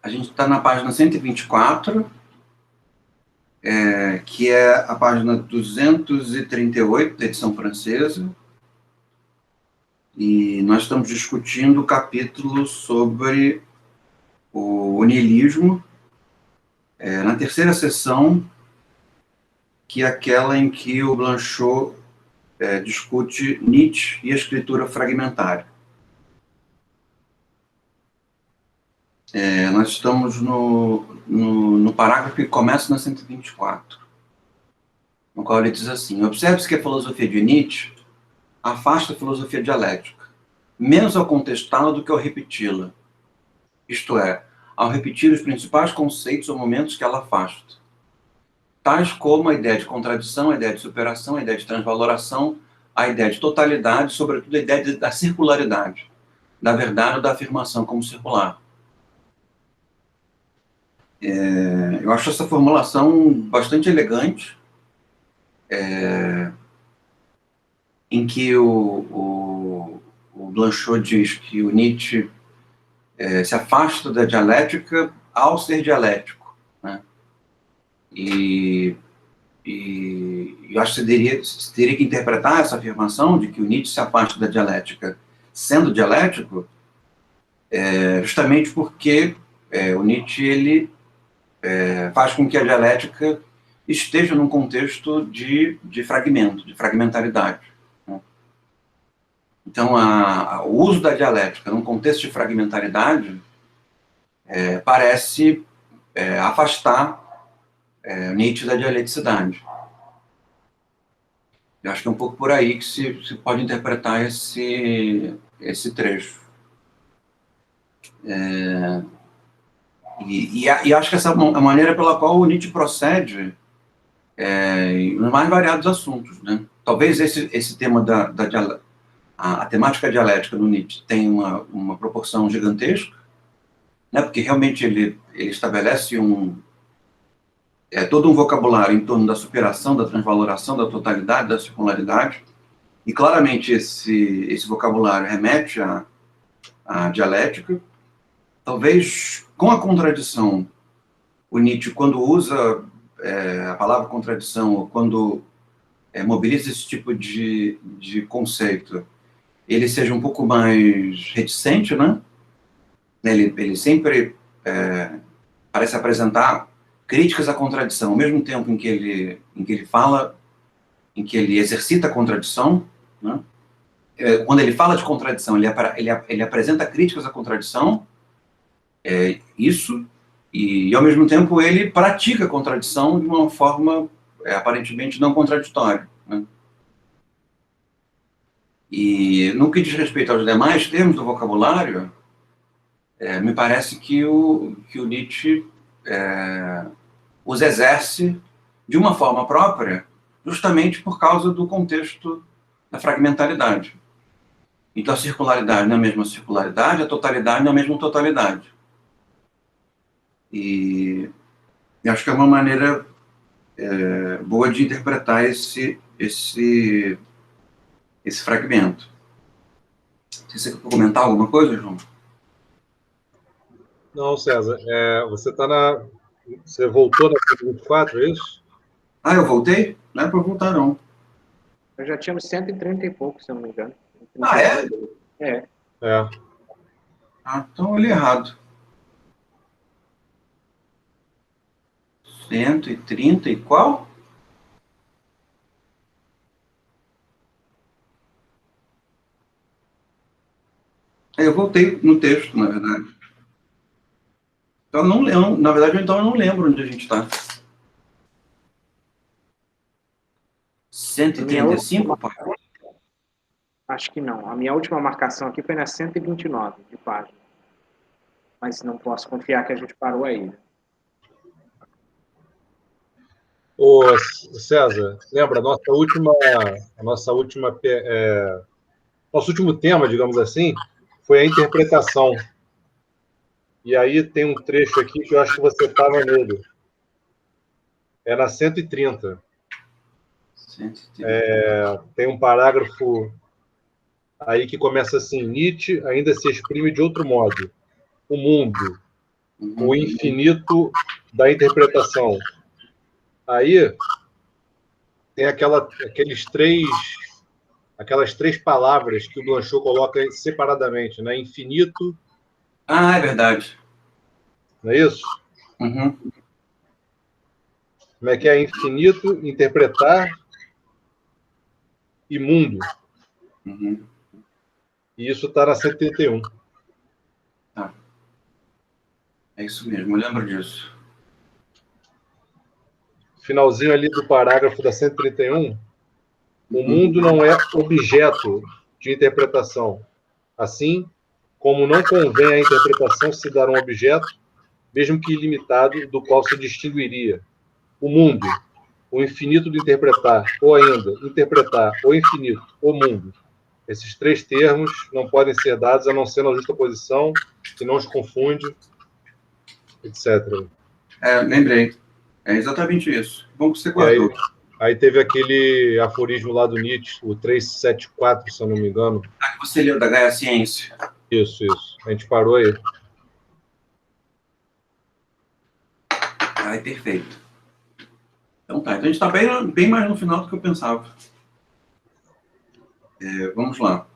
A gente está na página 124, que é a página 238 da edição francesa, e nós estamos discutindo o capítulo sobre o niilismo, na terceira sessão, que é aquela em que o Blanchot discute Nietzsche e a escritura fragmentária. Nós estamos no parágrafo que começa na 124, no qual ele diz assim: observe-se que a filosofia de Nietzsche afasta a filosofia dialética, menos ao contestá-la do que ao repeti-la, isto é, ao repetir os principais conceitos ou momentos que ela afasta, tais como a ideia de contradição, a ideia de superação, a ideia de transvaloração, a ideia de totalidade, sobretudo a ideia da circularidade, da verdade ou da afirmação como circular. Eu acho essa formulação bastante elegante, em que o Blanchot diz que o Nietzsche se afasta da dialética ao ser dialético, né? E eu acho que você teria que interpretar essa afirmação de que o Nietzsche se afasta da dialética sendo dialético, justamente porque o Nietzsche ele faz com que a dialética esteja num contexto de fragmento, de fragmentaridade, né? Então, o uso da dialética num contexto de fragmentaridade parece afastar Nietzsche da dialeticidade. Eu acho que é um pouco por aí que se pode interpretar esse trecho. E acho que essa é a maneira pela qual o Nietzsche procede em mais variados assuntos, né? Talvez esse tema a temática dialética no Nietzsche tem uma proporção gigantesca, né? Porque realmente ele estabelece todo um vocabulário em torno da superação, da transvaloração, da totalidade, da circularidade, e claramente esse vocabulário remete à dialética. Talvez com a contradição, o Nietzsche, quando usa a palavra contradição, ou quando mobiliza esse tipo de conceito, ele seja um pouco mais reticente, né? Ele sempre parece apresentar críticas à contradição, ao mesmo tempo em que ele fala, em que ele exercita a contradição, né? Quando ele fala de contradição, ele apresenta críticas à contradição, e ao mesmo tempo ele pratica a contradição de uma forma aparentemente não contraditória, né? E no que diz respeito aos demais termos do vocabulário, me parece que o Nietzsche os exerce de uma forma própria, justamente por causa do contexto da fragmentaridade. Então, a circularidade não é a mesma circularidade, a totalidade não é a mesma totalidade. E eu acho que é uma maneira boa de interpretar esse fragmento. Você quer comentar alguma coisa, João? Não, César. Você voltou na 124, é isso? Eu voltei? Não é para voltar, não. Eu já tinha uns 130 e pouco, se eu não me engano. É? É. Então eu li errado. 130 e qual? Eu voltei no texto, na verdade. Então, na verdade, então eu não lembro onde a gente está. 135, pai? Acho que não. A minha última marcação aqui foi na 129 de página. Mas não posso confiar que a gente parou aí. Ô, César, lembra, nosso último tema, digamos assim, foi a interpretação. E aí tem um trecho aqui que eu acho que você estava nele. É na 130. Tem um parágrafo aí que começa assim: Nietzsche ainda se exprime de outro modo. O mundo, o infinito da interpretação. Aí tem aquelas três palavras que o Blanchot coloca separadamente, né? Infinito. Ah, é verdade. Não é isso? Uhum. Como é que é? Infinito, interpretar e mundo. Uhum. E isso está na 131. Tá. É isso mesmo, eu lembro disso. Finalzinho ali do parágrafo da 131, o mundo não é objeto de interpretação. Assim, como não convém à interpretação se dar um objeto, mesmo que ilimitado, do qual se distinguiria o mundo, o infinito do interpretar, ou ainda, interpretar o infinito, o mundo. Esses três termos não podem ser dados a não ser na justa posição, que não os confunde, etc. Lembrei. É exatamente isso. Bom que você E guardou. aí teve aquele aforismo lá do Nietzsche, o 374, se eu não me engano. Que você leu da Gaia Ciência. Isso. A gente parou aí. Perfeito. Então tá. Então a gente está bem mais no final do que eu pensava. Vamos lá.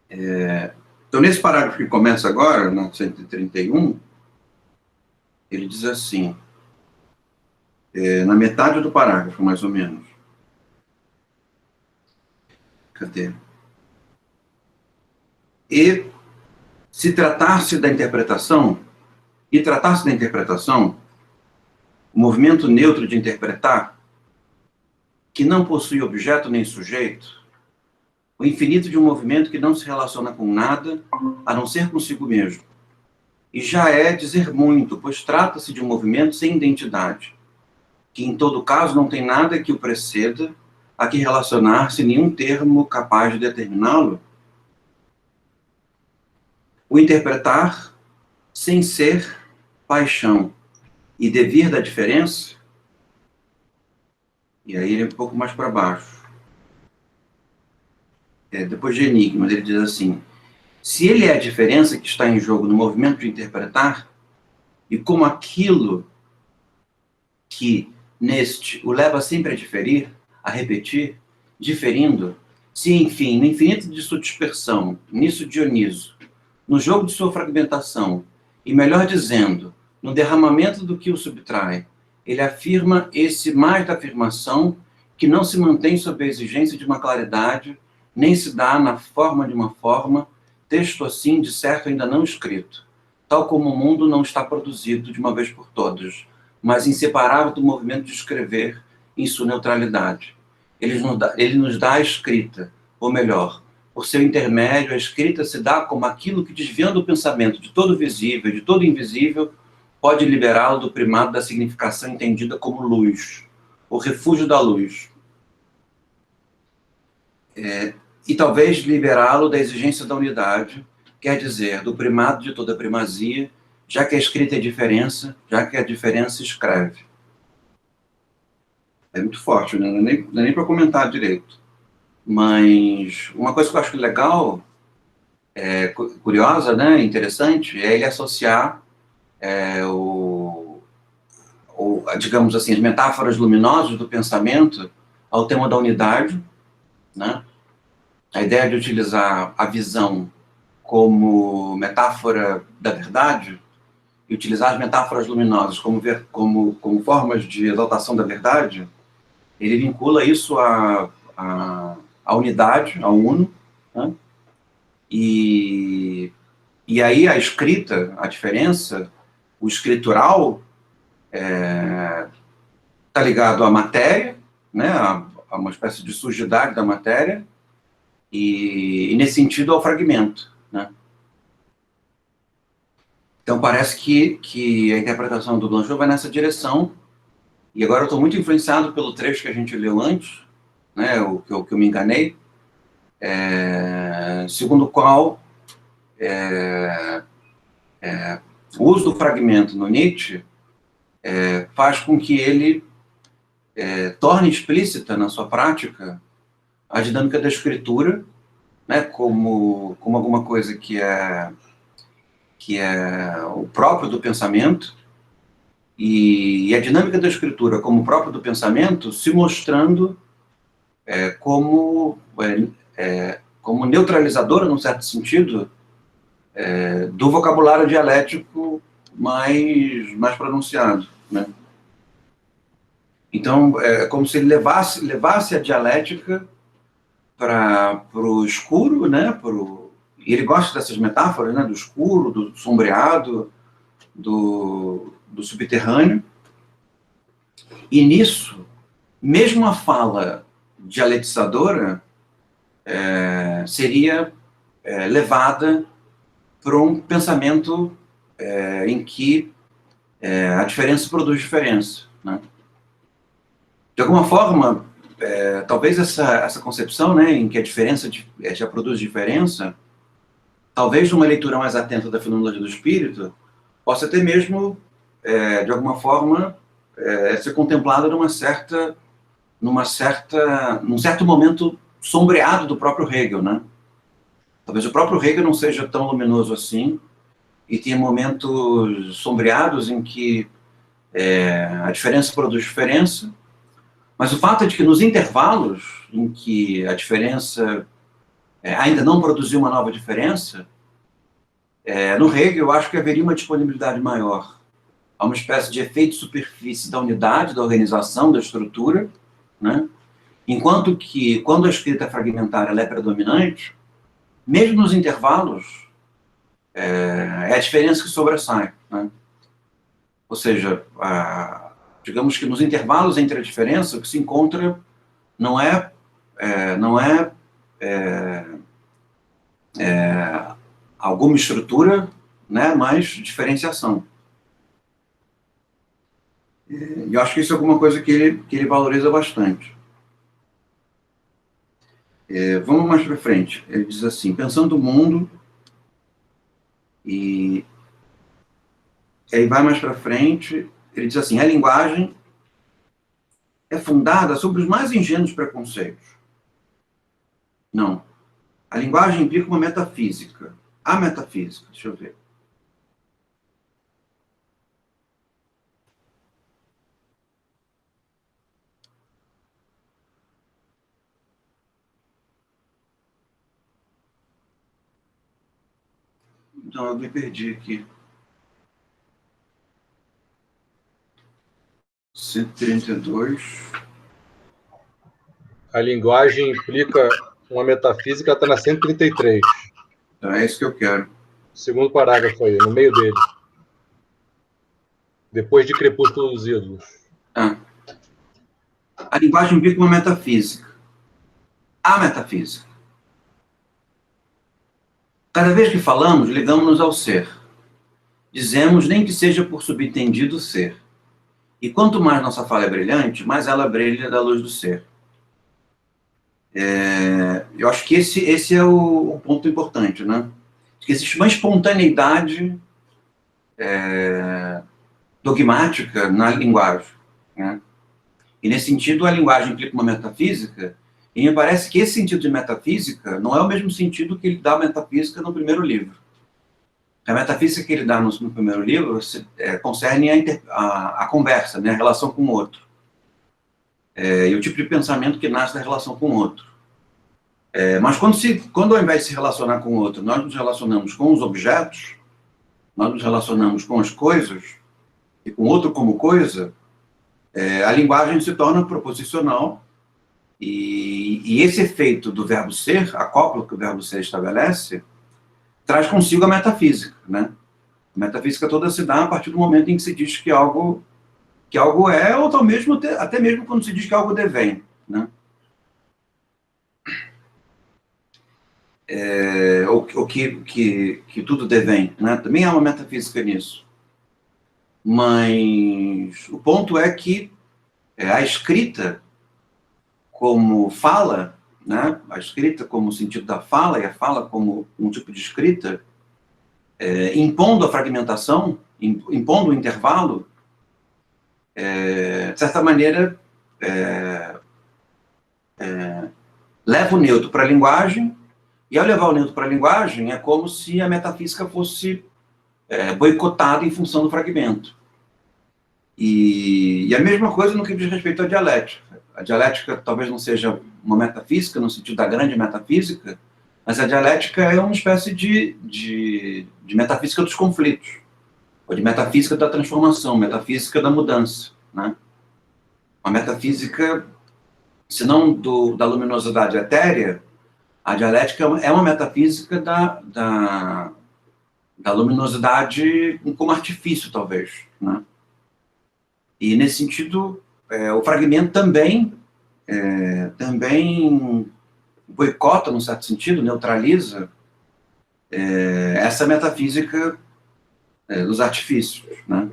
Então, nesse parágrafo que começa agora, na 131, ele diz assim, na metade do parágrafo, mais ou menos. Cadê? E se tratar-se da interpretação, o movimento neutro de interpretar, que não possui objeto nem sujeito, o infinito de um movimento que não se relaciona com nada, a não ser consigo mesmo. E já é dizer muito, pois trata-se de um movimento sem identidade, que em todo caso não tem nada que o preceda, a que relacionar-se nenhum termo capaz de determiná-lo. O interpretar, sem ser paixão e devir da diferença, e aí ele é um pouco mais para baixo. Depois de enigmas, ele diz assim, se ele é a diferença que está em jogo no movimento de interpretar, e como aquilo que neste o leva sempre a diferir, a repetir, diferindo, se enfim, no infinito de sua dispersão, nisso Dioniso, no jogo de sua fragmentação, e melhor dizendo, no derramamento do que o subtrai, ele afirma esse mais da afirmação que não se mantém sob a exigência de uma claridade, nem se dá na forma de uma forma, texto assim, de certo ainda não escrito, tal como o mundo não está produzido de uma vez por todas, mas inseparável do movimento de escrever em sua neutralidade. Ele nos dá a escrita, ou melhor, por seu intermédio, a escrita se dá como aquilo que, desviando o pensamento de todo visível e de todo invisível, pode liberá-lo do primado da significação entendida como luz, o refúgio da luz. E talvez liberá-lo da exigência da unidade, quer dizer, do primado de toda primazia, já que a escrita é diferença, já que a diferença escreve. É muito forte, né? Não é nem para comentar direito. Mas uma coisa que eu acho legal, curiosa, né, interessante, é ele associar digamos assim, as metáforas luminosas do pensamento ao tema da unidade, né? A ideia de utilizar a visão como metáfora da verdade e utilizar as metáforas luminosas como formas de exaltação da verdade, ele vincula isso à unidade, ao uno, né? E aí a escrita, a diferença, o escritural está ligado à matéria, né, a uma espécie de sujidade da matéria, e nesse sentido ao fragmento, né? Então parece que a interpretação do Blanchot vai nessa direção, e agora eu estou muito influenciado pelo trecho que a gente leu antes, né, o que eu me enganei, segundo o qual o uso do fragmento no Nietzsche faz com que ele torne explícita na sua prática a dinâmica da escritura, né, como alguma coisa que que é o próprio do pensamento, e a dinâmica da escritura como próprio do pensamento se mostrando como neutralizadora, num certo sentido, do vocabulário dialético mais pronunciado, né? Então, é como se ele levasse a dialética para o escuro, né? E ele gosta dessas metáforas, né? Do escuro, do sombreado, do subterrâneo. E nisso, mesmo a fala dialetizadora seria levada para um pensamento em que a diferença produz diferença, né? De alguma forma, talvez essa concepção, né, em que a diferença já produz diferença, talvez numa leitura mais atenta da fenomenologia do espírito, possa até mesmo, de alguma forma, ser contemplada num certo momento sombreado do próprio Hegel, né? Talvez o próprio Hegel não seja tão luminoso assim, e tenha momentos sombreados em que a diferença produz diferença, mas o fato é de que nos intervalos em que a diferença ainda não produziu uma nova diferença, no Hegel eu acho que haveria uma disponibilidade maior. Há uma espécie de efeito de superfície da unidade, da organização, da estrutura, né? Enquanto que, quando a escrita fragmentária ela é predominante, mesmo nos intervalos, é a diferença que sobressai, né? Ou seja, digamos que nos intervalos entre a diferença, o que se encontra não é alguma estrutura, né, mas diferenciação. E eu acho que isso é alguma coisa que ele valoriza bastante. Vamos mais para frente. Ele diz assim, pensando o mundo, e aí vai mais para frente, ele diz assim, a linguagem é fundada sobre os mais ingênuos preconceitos. Não. A linguagem implica uma metafísica. A metafísica, deixa eu ver. Então, eu me perdi aqui. 132. A linguagem implica uma metafísica, está na 133. Então, é isso que eu quero. Segundo parágrafo aí, no meio dele. Depois de Crepúsculo dos Ídolos. A linguagem implica uma metafísica. A metafísica. Cada vez que falamos, ligamos-nos ao ser. Dizemos, nem que seja por subentendido ser. E quanto mais nossa fala é brilhante, mais ela brilha da luz do ser. Eu acho que esse é o ponto importante, né? Que existe uma espontaneidade dogmática na linguagem, né? E nesse sentido, a linguagem implica uma metafísica, e me parece que esse sentido de metafísica não é o mesmo sentido que ele dá à metafísica no primeiro livro. A metafísica que ele dá no primeiro livro concerne a conversa, né, a relação com o outro. E o tipo de pensamento que nasce da relação com o outro. Mas quando ao invés de se relacionar com o outro, nós nos relacionamos com os objetos, nós nos relacionamos com as coisas, e com o outro como coisa, a linguagem se torna proposicional, e esse efeito do verbo ser, a cópula que o verbo ser estabelece, traz consigo a metafísica, né? A metafísica toda se dá a partir do momento em que se diz que algo é, ou até mesmo quando se diz que algo devém, né? Ou que tudo devém, né? Também há uma metafísica nisso. Mas o ponto é que a escrita como fala, né? A escrita como sentido da fala, e a fala como um tipo de escrita, impondo a fragmentação, impondo o intervalo, de certa maneira, leva o neutro para a linguagem, e ao levar o neutro para a linguagem, é como se a metafísica fosse boicotado em função do fragmento. E a mesma coisa no que diz respeito à dialética. A dialética talvez não seja uma metafísica, no sentido da grande metafísica, mas a dialética é uma espécie de metafísica dos conflitos, ou de metafísica da transformação, metafísica da mudança, né? Uma metafísica, se não da luminosidade etérea, a dialética é uma metafísica da luminosidade como artifício, talvez, né? E, nesse sentido, o fragmento também boicota, num certo sentido, neutraliza essa metafísica dos artifícios, né?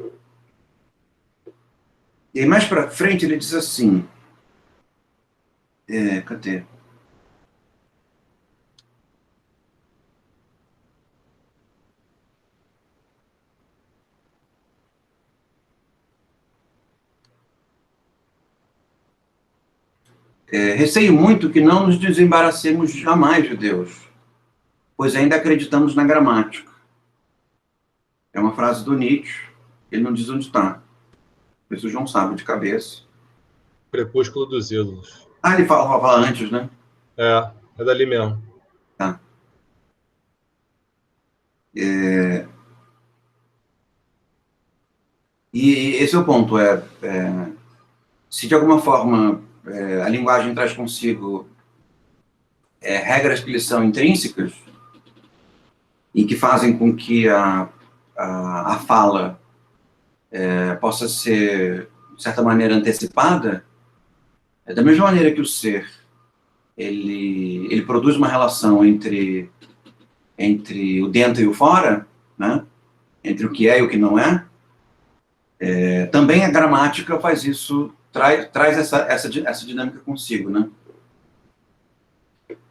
E aí, mais para frente, ele diz assim, cadê? Receio muito que não nos desembaracemos jamais de Deus, pois ainda acreditamos na gramática. É uma frase do Nietzsche, ele não diz onde está. Isso o João sabe de cabeça. Crepúsculo dos Ídolos. Ah, ele fala antes, né? É dali mesmo. Tá. E esse é o ponto, se de alguma forma a linguagem traz consigo regras que lhe são intrínsecas e que fazem com que a fala possa ser, de certa maneira, antecipada, da mesma maneira que o ser, ele produz uma relação entre o dentro e o fora, né? Entre o que é e o que não é, também a gramática faz isso, traz essa dinâmica consigo, né?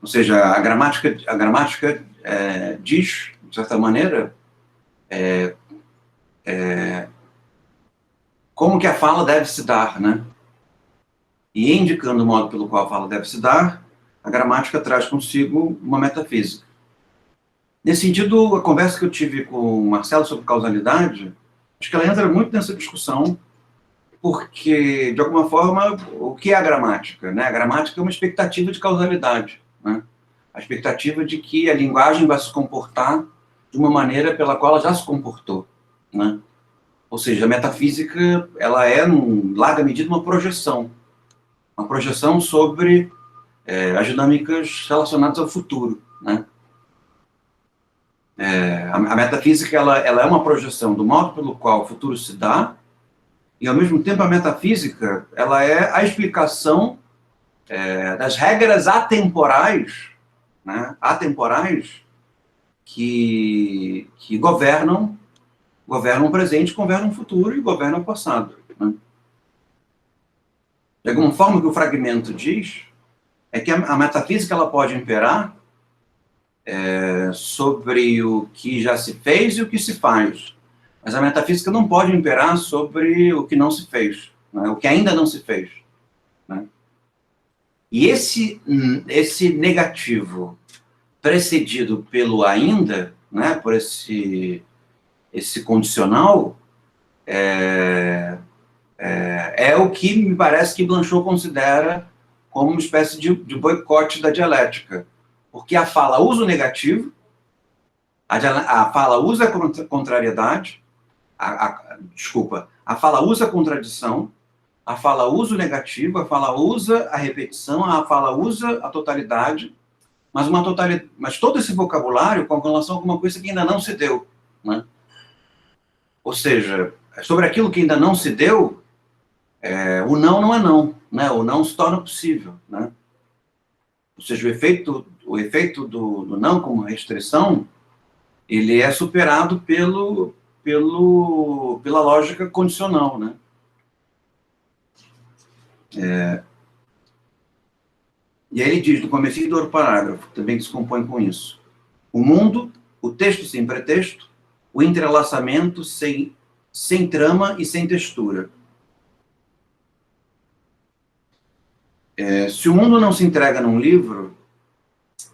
Ou seja, a gramática diz, de certa maneira, como que a fala deve se dar, né? E indicando o modo pelo qual a fala deve se dar, a gramática traz consigo uma metafísica. Nesse sentido, a conversa que eu tive com o Marcelo sobre causalidade, acho que ela entra muito nessa discussão, porque, de alguma forma, o que é a gramática, né? A gramática é uma expectativa de causalidade, né? A expectativa de que a linguagem vai se comportar de uma maneira pela qual ela já se comportou, né? Ou seja, a metafísica, ela é, em larga medida, uma projeção sobre as dinâmicas relacionadas ao futuro, né? A metafísica, ela é uma projeção do modo pelo qual o futuro se dá, e, ao mesmo tempo, a metafísica, ela é a explicação das regras atemporais, né? Atemporais que governam o presente, governam o futuro e governam o passado, né? De alguma forma, o que o fragmento diz é que a metafísica ela pode imperar sobre o que já se fez e o que se faz, mas a metafísica não pode imperar sobre o que não se fez, né? O que ainda não se fez, né? E esse negativo precedido pelo ainda, né, por esse condicional, é o que me parece que Blanchot considera como uma espécie de boicote da dialética, porque a fala usa o negativo, a fala usa a contrariedade, a fala usa a contradição, a fala usa o negativo, a fala usa a repetição, a fala usa a totalidade, mas todo esse vocabulário com relação a alguma coisa que ainda não se deu, né? Ou seja, sobre aquilo que ainda não se deu, o não é não, né? O não se torna possível, né? Ou seja, o efeito do não como restrição, ele é superado pela lógica condicional, né? E aí ele diz, no comecinho do outro parágrafo, também que se compõe com isso: o mundo, o texto sem pretexto, o entrelaçamento sem trama e sem textura. Se o mundo não se entrega num livro,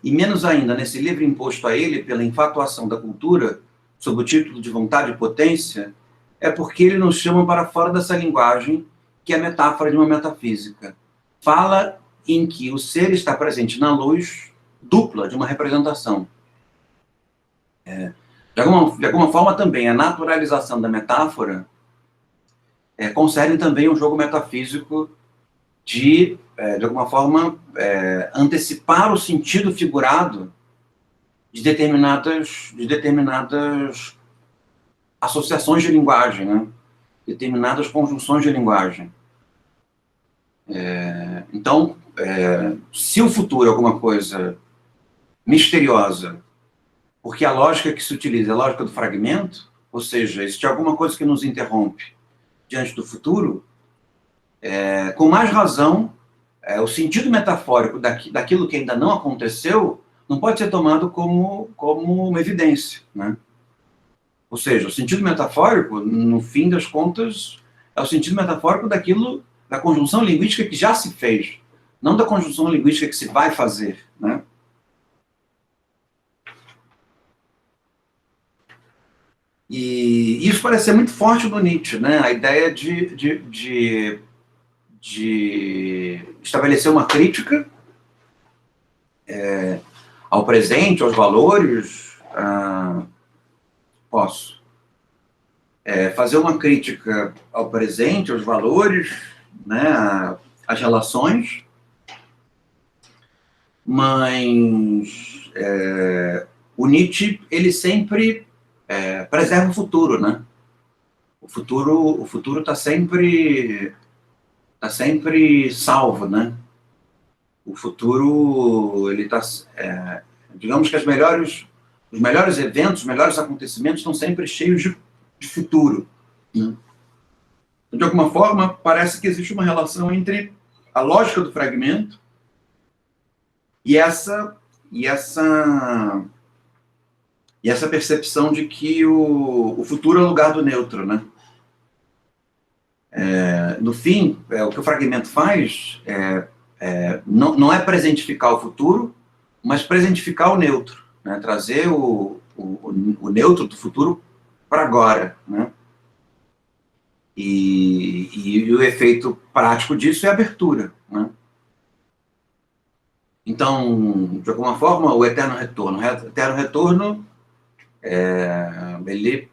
e menos ainda nesse livro imposto a ele pela infatuação da cultura, sob o título de vontade e potência, é porque ele nos chama para fora dessa linguagem que é a metáfora de uma metafísica. Fala em que o ser está presente na luz dupla de uma representação. De alguma forma, também, a naturalização da metáfora concerne também um jogo metafísico de alguma forma, antecipar o sentido figurado de determinadas associações de linguagem, né? Determinadas conjunções de linguagem. Então, se o futuro é alguma coisa misteriosa, porque a lógica que se utiliza é a lógica do fragmento, ou seja, existe alguma coisa que nos interrompe diante do futuro, com mais razão, o sentido metafórico daquilo que ainda não aconteceu não pode ser tomado como uma evidência, né? Ou seja, o sentido metafórico, no fim das contas, é o sentido metafórico da conjunção linguística que já se fez, não da conjunção linguística que se vai fazer, né? E isso parece ser muito forte no Nietzsche, né? A ideia de estabelecer uma crítica ao presente, aos valores. Posso fazer uma crítica ao presente, aos valores, né, às relações, mas o Nietzsche, ele sempre preserva o futuro, né? O futuro está sempre salvo, né? O futuro, ele está, digamos que os melhores eventos, os melhores acontecimentos estão sempre cheios de futuro, né? De alguma forma, parece que existe uma relação entre a lógica do fragmento e essa percepção de que o futuro é o lugar do neutro, né? No fim, o que o fragmento faz não é presentificar o futuro, mas presentificar o neutro, né? Trazer o neutro do futuro para agora, né? E o efeito prático disso é a abertura, né? Então, de alguma forma, o eterno retorno, ele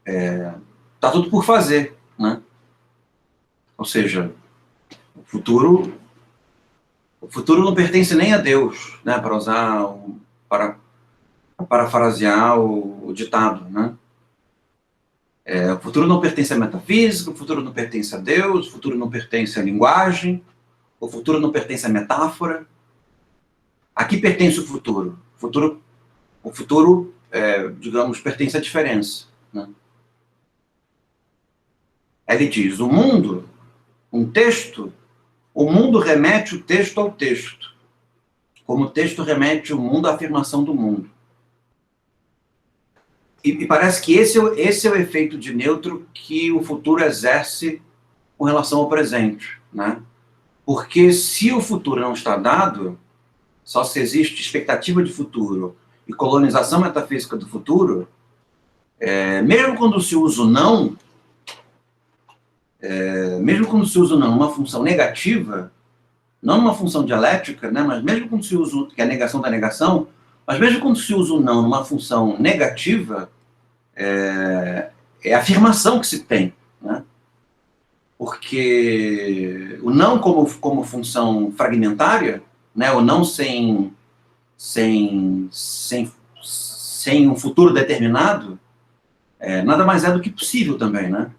está tudo por fazer, né? Ou seja, o futuro não pertence nem a Deus, né? Para parafrasear o ditado, né? O futuro não pertence à metafísica, o futuro não pertence a Deus, o futuro não pertence à linguagem, o futuro não pertence à metáfora. Aqui pertence o futuro. O futuro, digamos, pertence à diferença, né? Ele diz, o mundo remete o texto ao texto, como o texto remete o mundo à afirmação do mundo. E parece que esse é o efeito de neutro que o futuro exerce com relação ao presente, né? Porque se o futuro não está dado, só se existe expectativa de futuro e colonização metafísica do futuro, mesmo quando se usa o não, numa função negativa, não numa função dialética, né, mas mesmo quando se usa, que é a negação da negação, mas mesmo quando se usa o não numa função negativa, é a afirmação que se tem, né? Porque o não como função fragmentária, né, o não sem um futuro determinado, nada mais é do que possível também, né?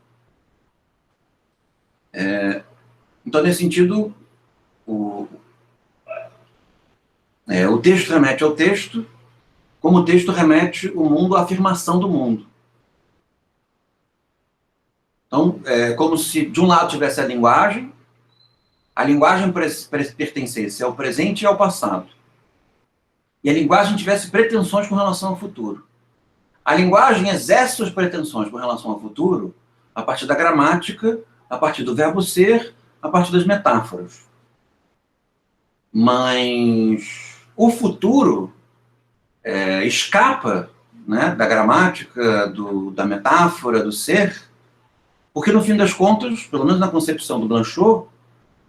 Então, nesse sentido, o texto remete ao texto, como o texto remete o mundo à afirmação do mundo. Então, como se de um lado tivesse a linguagem pertencesse ao presente e ao passado. E a linguagem tivesse pretensões com relação ao futuro. A linguagem exerce suas pretensões com relação ao futuro a partir da gramática, a partir do verbo ser, a partir das metáforas. Mas o futuro escapa né, da gramática, da metáfora, do ser, porque, no fim das contas, pelo menos na concepção do Blanchot,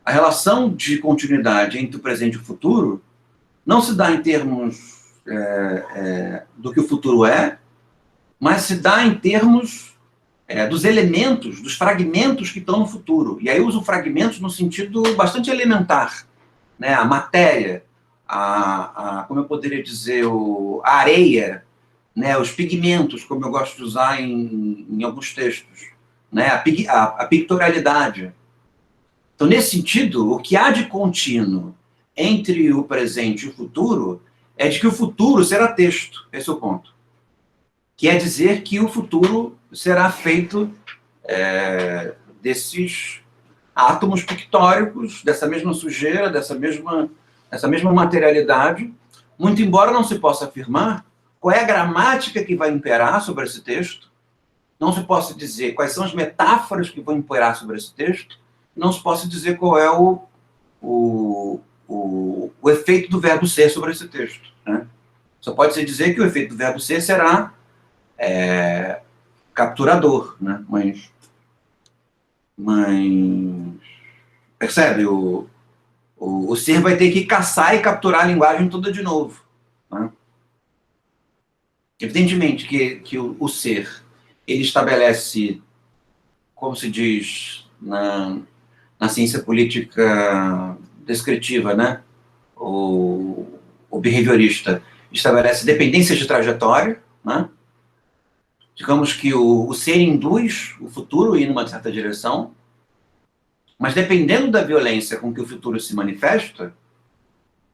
a relação de continuidade entre o presente e o futuro não se dá em termos do que o futuro é, mas se dá em termos dos elementos, dos fragmentos que estão no futuro. E aí eu uso fragmentos no sentido bastante elementar, né? A matéria, como eu poderia dizer, a areia, né? Os pigmentos, como eu gosto de usar em alguns textos, né? A pictorialidade. Então, nesse sentido, o que há de contínuo entre o presente e o futuro é de que o futuro será texto, esse é o ponto. Quer dizer que o futuro será feito desses átomos pictóricos, dessa mesma sujeira, dessa mesma materialidade, muito embora não se possa afirmar qual é a gramática que vai imperar sobre esse texto, não se possa dizer quais são as metáforas que vão imperar sobre esse texto, não se possa dizer qual é o efeito do verbo ser sobre esse texto, né? Só pode se dizer que o efeito do verbo ser será capturador, né? Mas percebe, o ser vai ter que caçar e capturar a linguagem toda de novo, né? Evidentemente que o ser, ele estabelece, como se diz na ciência política descritiva, né? O behaviorista estabelece dependências de trajetória, né? Digamos que o ser induz o futuro a ir numa certa direção, mas dependendo da violência com que o futuro se manifesta,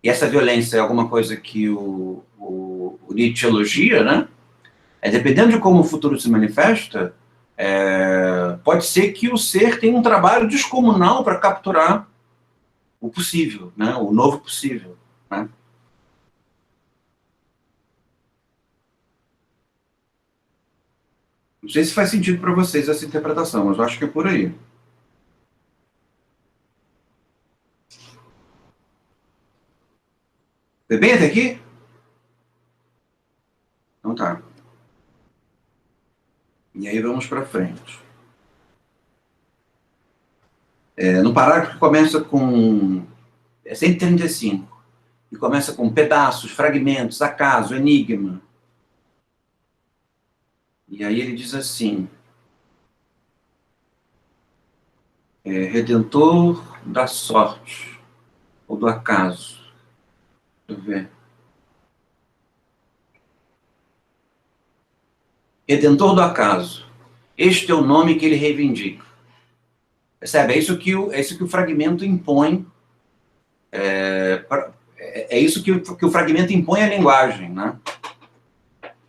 e essa violência é alguma coisa que o Nietzsche elogia, né? Dependendo de como o futuro se manifesta, pode ser que o ser tenha um trabalho descomunal para capturar o possível, né? O novo possível, né? Não sei se faz sentido para vocês essa interpretação, mas eu acho que é por aí. Foi bem até aqui? Então tá. E aí vamos para frente. No parágrafo que começa com 135, e começa com pedaços, fragmentos, acaso, enigma. E aí ele diz assim: redentor da sorte, ou do acaso. Deixa eu ver. Redentor do acaso. Este é o nome que ele reivindica. Percebe? É isso que o fragmento impõe. É isso que o fragmento impõe à linguagem, né?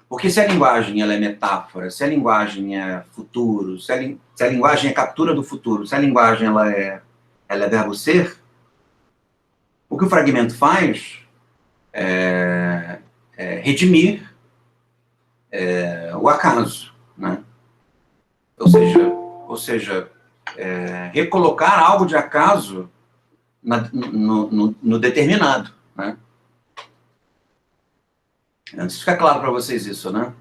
Porque se a linguagem ela é metáfora, se a linguagem é futuro, se a linguagem é captura do futuro, se a linguagem ela é verbo ser, o que o fragmento faz é redimir o acaso, né? Ou seja, recolocar algo de acaso no determinado, né? Antes fica claro para vocês isso, né?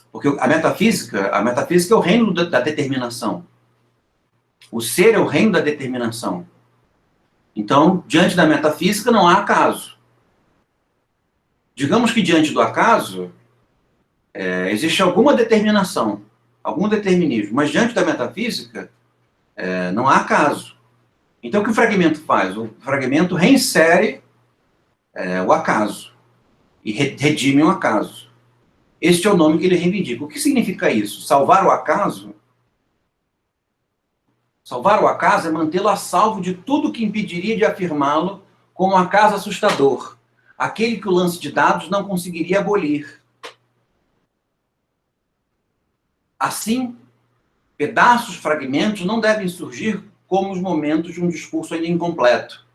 Porque a metafísica é o reino da determinação. O ser é o reino da determinação. Então, diante da metafísica não há acaso. Digamos que diante do acaso existe alguma determinação, algum determinismo, mas diante da metafísica não há acaso. Então, o que o fragmento faz? O fragmento reinsere o acaso e redime o acaso. Este é o nome que ele reivindica. O que significa isso? Salvar o acaso? Salvar o acaso é mantê-lo a salvo de tudo que impediria de afirmá-lo como um acaso assustador, aquele que o lance de dados não conseguiria abolir. Assim, pedaços, fragmentos não devem surgir como os momentos de um discurso ainda incompleto,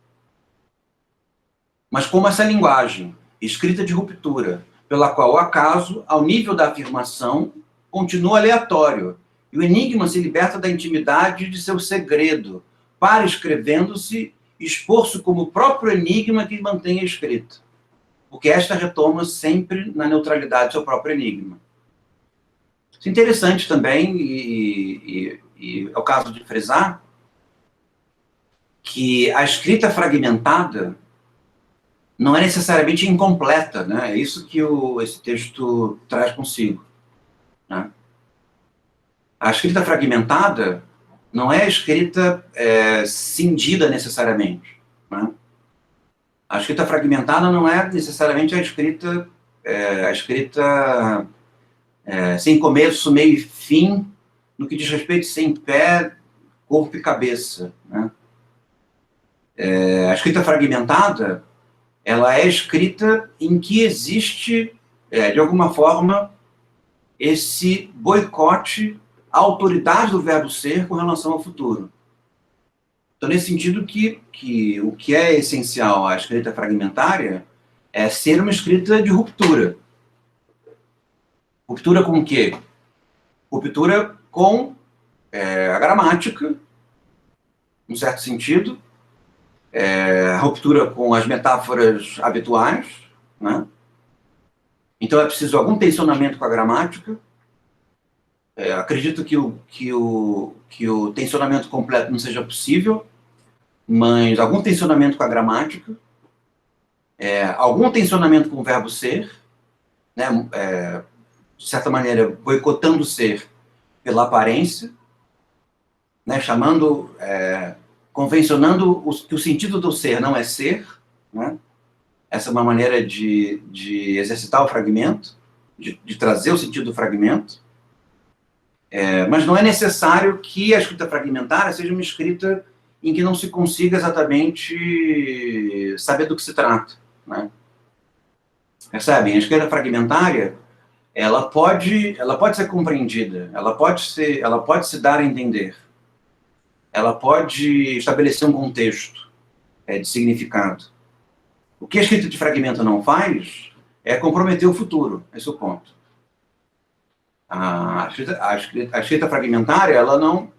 mas como essa linguagem, escrita de ruptura, pela qual o acaso, ao nível da afirmação, continua aleatório, e o enigma se liberta da intimidade de seu segredo, para, escrevendo-se, expor-se como o próprio enigma que mantém a escrita, porque esta retoma sempre na neutralidade do seu próprio enigma. Isso é interessante também, e é o caso de frisar que a escrita fragmentada não é necessariamente incompleta, né? É isso que esse texto traz consigo, né? A escrita fragmentada não é a escrita cindida necessariamente, né? A escrita fragmentada não é necessariamente a escrita sem começo, meio e fim, no que diz respeito sem pé, corpo e cabeça, né? A escrita fragmentada, ela é escrita em que existe, de alguma forma, esse boicote à autoridade do verbo ser com relação ao futuro. Então, nesse sentido que o que é essencial à escrita fragmentária é ser uma escrita de ruptura. Ruptura com o quê? Ruptura com a gramática, num certo sentido, ruptura com as metáforas habituais, né? Então é preciso algum tensionamento com a gramática. Acredito que o tensionamento completo não seja possível, mas algum tensionamento com a gramática, algum tensionamento com o verbo ser, né? De certa maneira, boicotando o ser pela aparência, né? Convencionando que o sentido do ser não é ser, né? Essa é uma maneira de exercitar o fragmento, de trazer o sentido do fragmento. Mas não é necessário que a escrita fragmentária seja uma escrita em que não se consiga exatamente saber do que se trata, né? Percebem? A escrita fragmentária, ela pode ser compreendida, ela pode se dar a entender, ela pode estabelecer um contexto de significado. O que a escrita de fragmento não faz é comprometer o futuro, esse é o ponto. A escrita fragmentária, ela não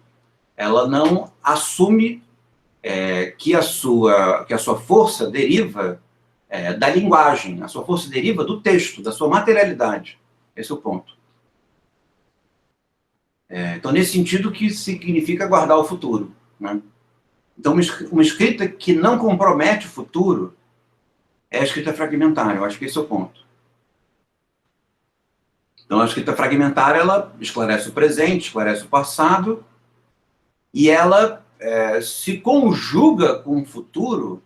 assume que a sua força deriva da linguagem, a sua força deriva do texto, da sua materialidade. Esse é o ponto. Então, nesse sentido que significa guardar o futuro, né? Então, uma escrita que não compromete o futuro é a escrita fragmentária. Eu acho que esse é o ponto. Então, a escrita fragmentária, ela esclarece o presente, esclarece o passado, e ela se conjuga com o futuro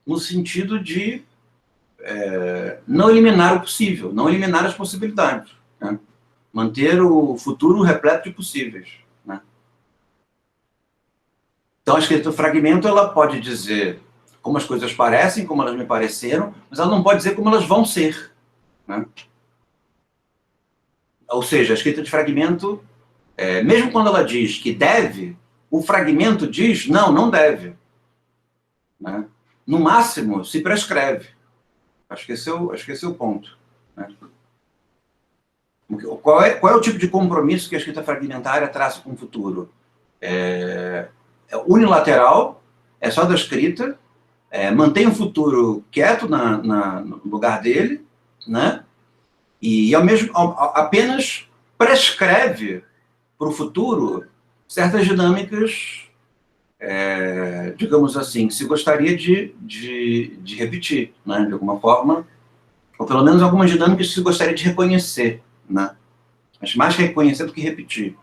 no sentido de não eliminar o possível, não eliminar as possibilidades, né? Manter o futuro repleto de possíveis, né? Então, a escrita do fragmento, ela pode dizer como as coisas parecem, como elas me pareceram, mas ela não pode dizer como elas vão ser, né? Ou seja, a escrita de fragmento, mesmo quando ela diz que deve, o fragmento diz, não deve, né? No máximo, se prescreve. Acho que esse é o ponto, né? Qual é o tipo de compromisso que a escrita fragmentária traça com o futuro? É unilateral, é só da escrita, mantém o futuro quieto no lugar dele, né? E apenas prescreve para o futuro certas dinâmicas, digamos assim, que se gostaria de repetir, né? De alguma forma, ou pelo menos algumas dinâmicas que se gostaria de reconhecer, né? Mas mais reconhecer do que repetir.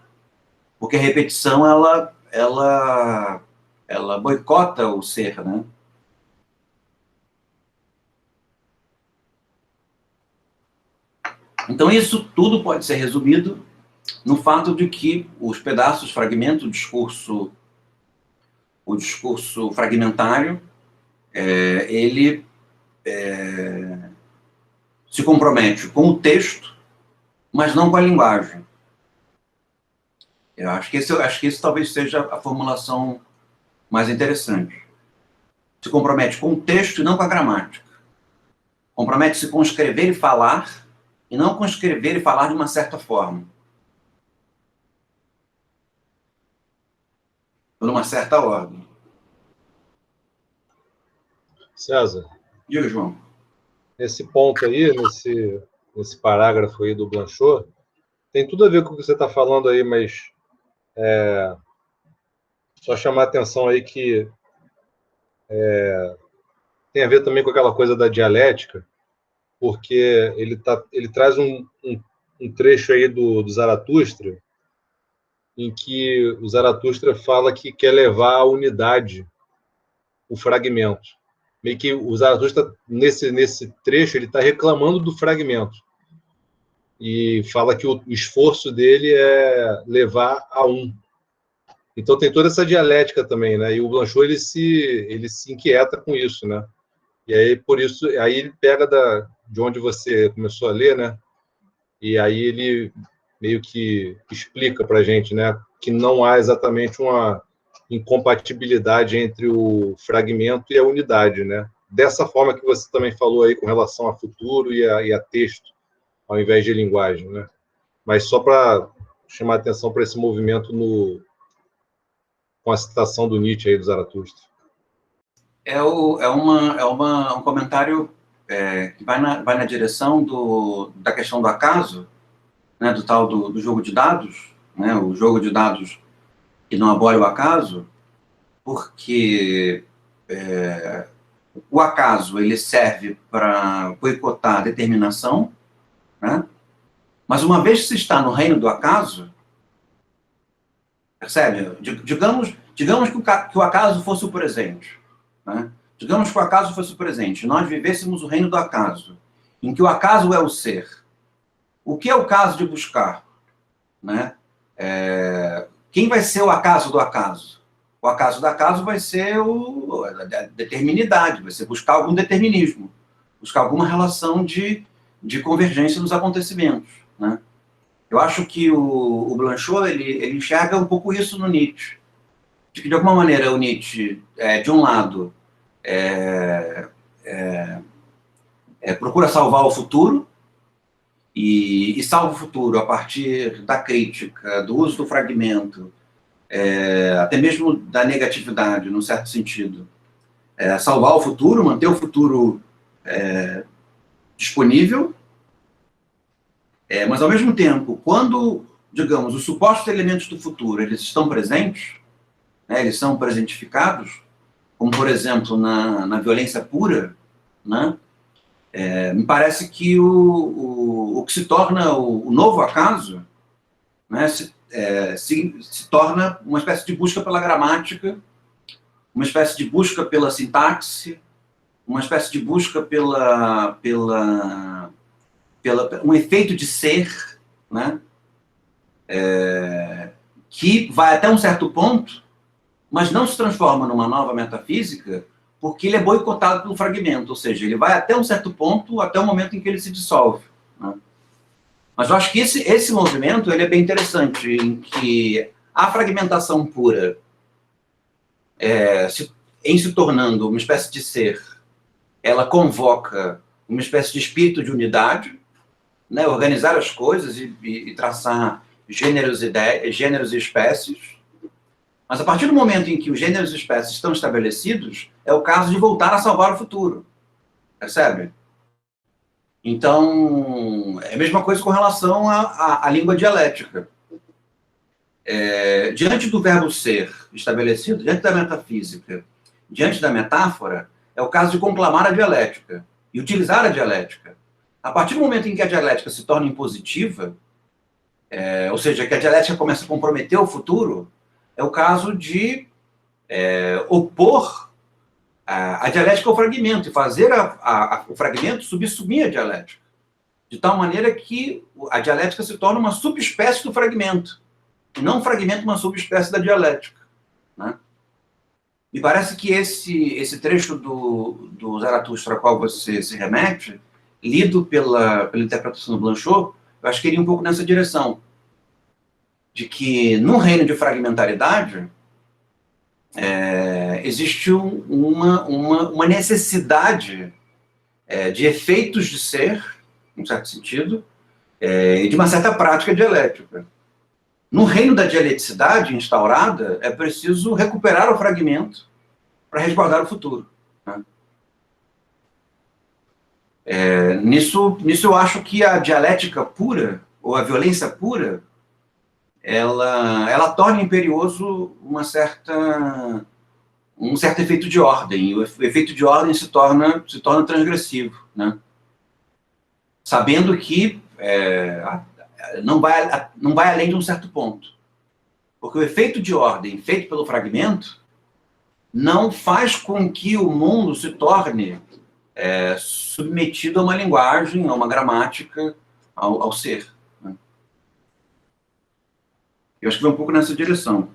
Porque a repetição, ela boicota o ser, né? Então, isso tudo pode ser resumido no fato de que os pedaços, fragmentos, o discurso fragmentário, ele se compromete com o texto, mas não com a linguagem. Eu acho que esse talvez seja a formulação mais interessante. Se compromete com o texto e não com a gramática. Compromete-se com escrever e falar, e não com escrever e falar de uma certa forma. Por uma certa ordem. César. Diga, João. Nesse ponto aí, nesse parágrafo aí do Blanchot, tem tudo a ver com o que você está falando aí, mas só chamar a atenção aí que tem a ver também com aquela coisa da dialética, porque ele traz um trecho aí do Zaratustra, em que o Zaratustra fala que quer levar à unidade o fragmento. Meio que o Zaratustra, nesse trecho, ele está reclamando do fragmento. E fala que o esforço dele é levar a um. Então tem toda essa dialética também, né? E o Blanchot, ele se inquieta com isso, né? E aí, por isso, aí ele pega de onde você começou a ler, né? E aí ele meio que explica para a gente, né? Que não há exatamente uma incompatibilidade entre o fragmento e a unidade, né? Dessa forma que você também falou aí com relação a futuro e a texto, ao invés de linguagem, né? Mas só para chamar a atenção para esse movimento com a citação do Nietzsche aí do Zaratustra. Um comentário que vai na direção da questão do acaso, né, do tal do jogo de dados, né, o jogo de dados que não abole o acaso, porque o acaso ele serve para boicotar a determinação, né? Mas uma vez que se está no reino do acaso, percebe? Digamos que o acaso fosse o presente, né? Digamos que o acaso fosse o presente, nós vivêssemos o reino do acaso, em que o acaso é o ser. O que é o caso de buscar, né? Quem vai ser o acaso do acaso? O acaso do acaso vai ser a determinidade, vai ser buscar algum determinismo, buscar alguma relação de convergência nos acontecimentos, né? Eu acho que o Blanchot ele enxerga um pouco isso no Nietzsche, de que de alguma maneira o Nietzsche, de um lado, procura salvar o futuro, e salva o futuro a partir da crítica, do uso do fragmento, até mesmo da negatividade, num certo sentido. Salvar o futuro, manter o futuro disponível, mas, ao mesmo tempo, quando, digamos, os supostos elementos do futuro eles estão presentes, né, eles são presentificados, como, por exemplo, na violência pura, né, me parece que o que se torna o novo acaso, né, se torna uma espécie de busca pela gramática, uma espécie de busca pela sintaxe, uma espécie de busca pela um efeito de ser, né, que vai até um certo ponto, mas não se transforma numa nova metafísica, porque ele é boicotado pelo fragmento, ou seja, ele vai até um certo ponto, até o momento em que ele se dissolve, né? Mas eu acho que esse movimento ele é bem interessante, em que a fragmentação pura, em se tornando uma espécie de ser, ela convoca uma espécie de espírito de unidade, né, organizar as coisas e traçar gêneros e espécies. Mas a partir do momento em que os gêneros e espécies estão estabelecidos, é o caso de voltar a salvar o futuro. Percebe? Então, é a mesma coisa com relação à língua dialética. Diante do verbo ser estabelecido, diante da metafísica, diante da metáfora, é o caso de conclamar a dialética e utilizar a dialética. A partir do momento em que a dialética se torna impositiva, ou seja, que a dialética começa a comprometer o futuro, é o caso de opor a dialética ao fragmento e fazer o fragmento subsumir a dialética, de tal maneira que a dialética se torna uma subespécie do fragmento, e não um fragmento uma subespécie da dialética, né? Me parece que esse trecho do Zaratustra ao qual você se remete, lido pela interpretação do Blanchot, eu acho que ele ia um pouco nessa direção, de que, num reino de fragmentaridade, existe uma necessidade de efeitos de ser, em certo sentido, e de uma certa prática dialética. No reino da dialeticidade instaurada, é preciso recuperar o fragmento para resguardar o futuro, né? Nisso eu acho que a dialética pura, ou a violência pura, ela torna imperioso um certo efeito de ordem, e o efeito de ordem se torna transgressivo, né? Sabendo que não vai além de um certo ponto. Porque o efeito de ordem feito pelo fragmento não faz com que o mundo se torne submetido a uma linguagem, a uma gramática, ao ser, né? Eu acho que vai um pouco nessa direção.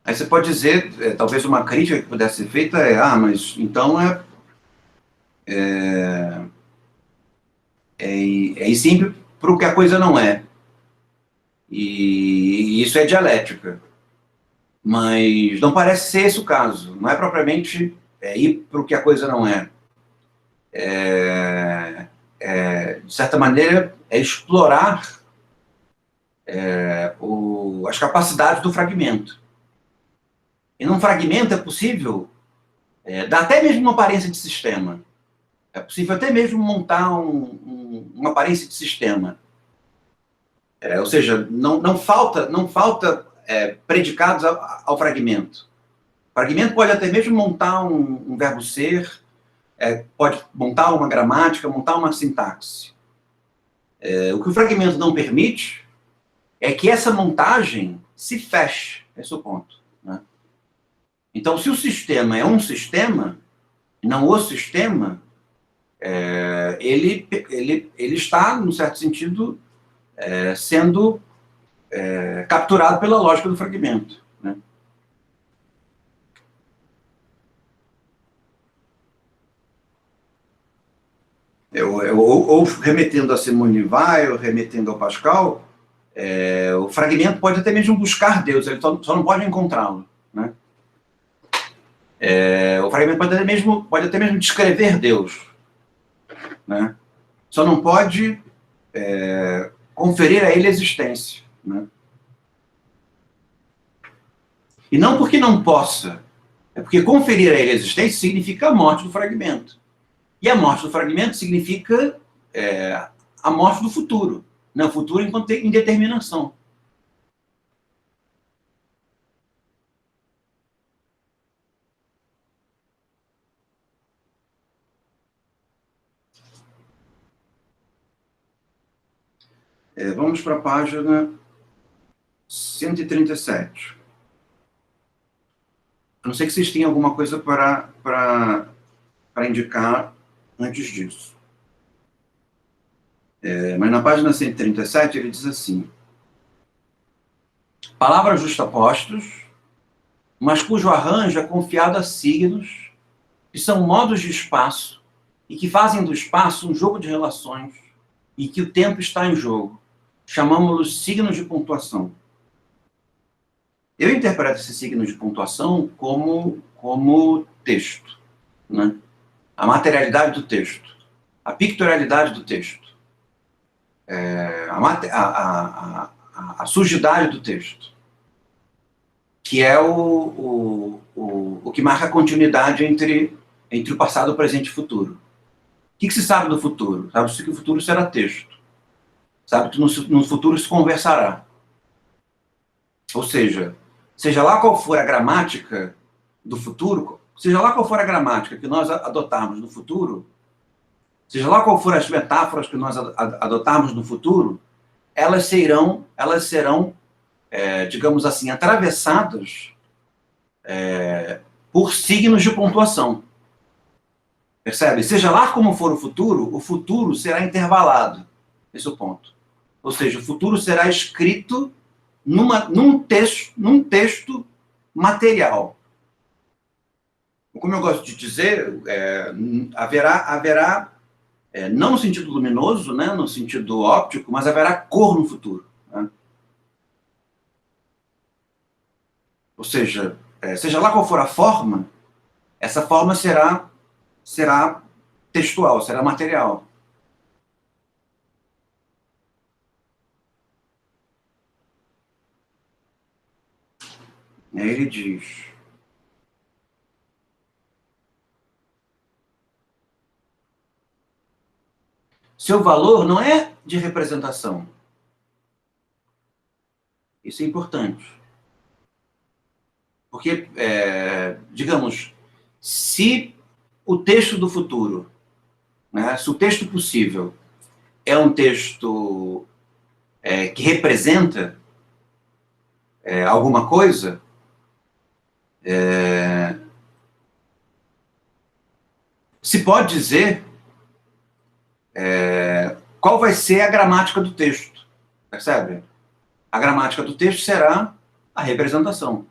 Aí você pode dizer, talvez uma crítica que pudesse ser feita mas então ir sempre para o que a coisa não é. E isso é dialética. Mas não parece ser esse o caso. Não é propriamente ir para o que a coisa não é. De certa maneira, é explorar as capacidades do fragmento. E num fragmento é possível dar até mesmo uma aparência de sistema. É possível até mesmo montar uma aparência de sistema. Ou seja, não falta predicados ao fragmento. O fragmento pode até mesmo montar um verbo ser, pode montar uma gramática, montar uma sintaxe. O que o fragmento não permite é que essa montagem se feche. Esse é o ponto, né? Então, se o sistema é um sistema, não o sistema, ele está, num certo sentido, sendo capturado pela lógica do fragmento, né? Ou remetendo a Simone de Weil, ou remetendo ao Pascal, o fragmento pode até mesmo buscar Deus, ele só não pode encontrá-lo, né? O fragmento pode até mesmo descrever Deus, né? Só não pode conferir a ele existência, né? E não porque não possa, é porque conferir a ele existência significa a morte do fragmento. E a morte do fragmento significa a morte do futuro, né? O futuro enquanto indeterminação. Vamos para a página 137. A não sei que vocês tenham alguma coisa para indicar antes disso. Mas na página 137 ele diz assim: palavras justapostos, mas cujo arranjo é confiado a signos, que são modos de espaço, e que fazem do espaço um jogo de relações, e que o tempo está em jogo. Chamamos-los signos de pontuação. Eu interpreto esses signos de pontuação como texto, né? A materialidade do texto, a pictorialidade do texto, a sujidade do texto, que é o que marca a continuidade entre o passado, o presente e o futuro. O que se sabe do futuro? Sabe-se que o futuro será texto. Sabe que no futuro se conversará. Ou seja lá qual for a gramática do futuro, seja lá qual for a gramática que nós adotarmos no futuro, seja lá qual for as metáforas que nós adotarmos no futuro, elas serão digamos assim, atravessadas por signos de pontuação. Percebe? Seja lá como for o futuro será intervalado. Esse é o ponto. Ou seja, o futuro será escrito num texto material. Como eu gosto de dizer, haverá não no sentido luminoso, né, no sentido óptico, mas haverá cor no futuro, né? Ou seja, seja lá qual for a forma, essa forma será textual, será material. Aí ele diz: seu valor não é de representação. Isso é importante. Porque, digamos, se o texto do futuro, né, se o texto possível é um texto que representa alguma coisa, se pode dizer qual vai ser a gramática do texto, percebe? A gramática do texto será a representação.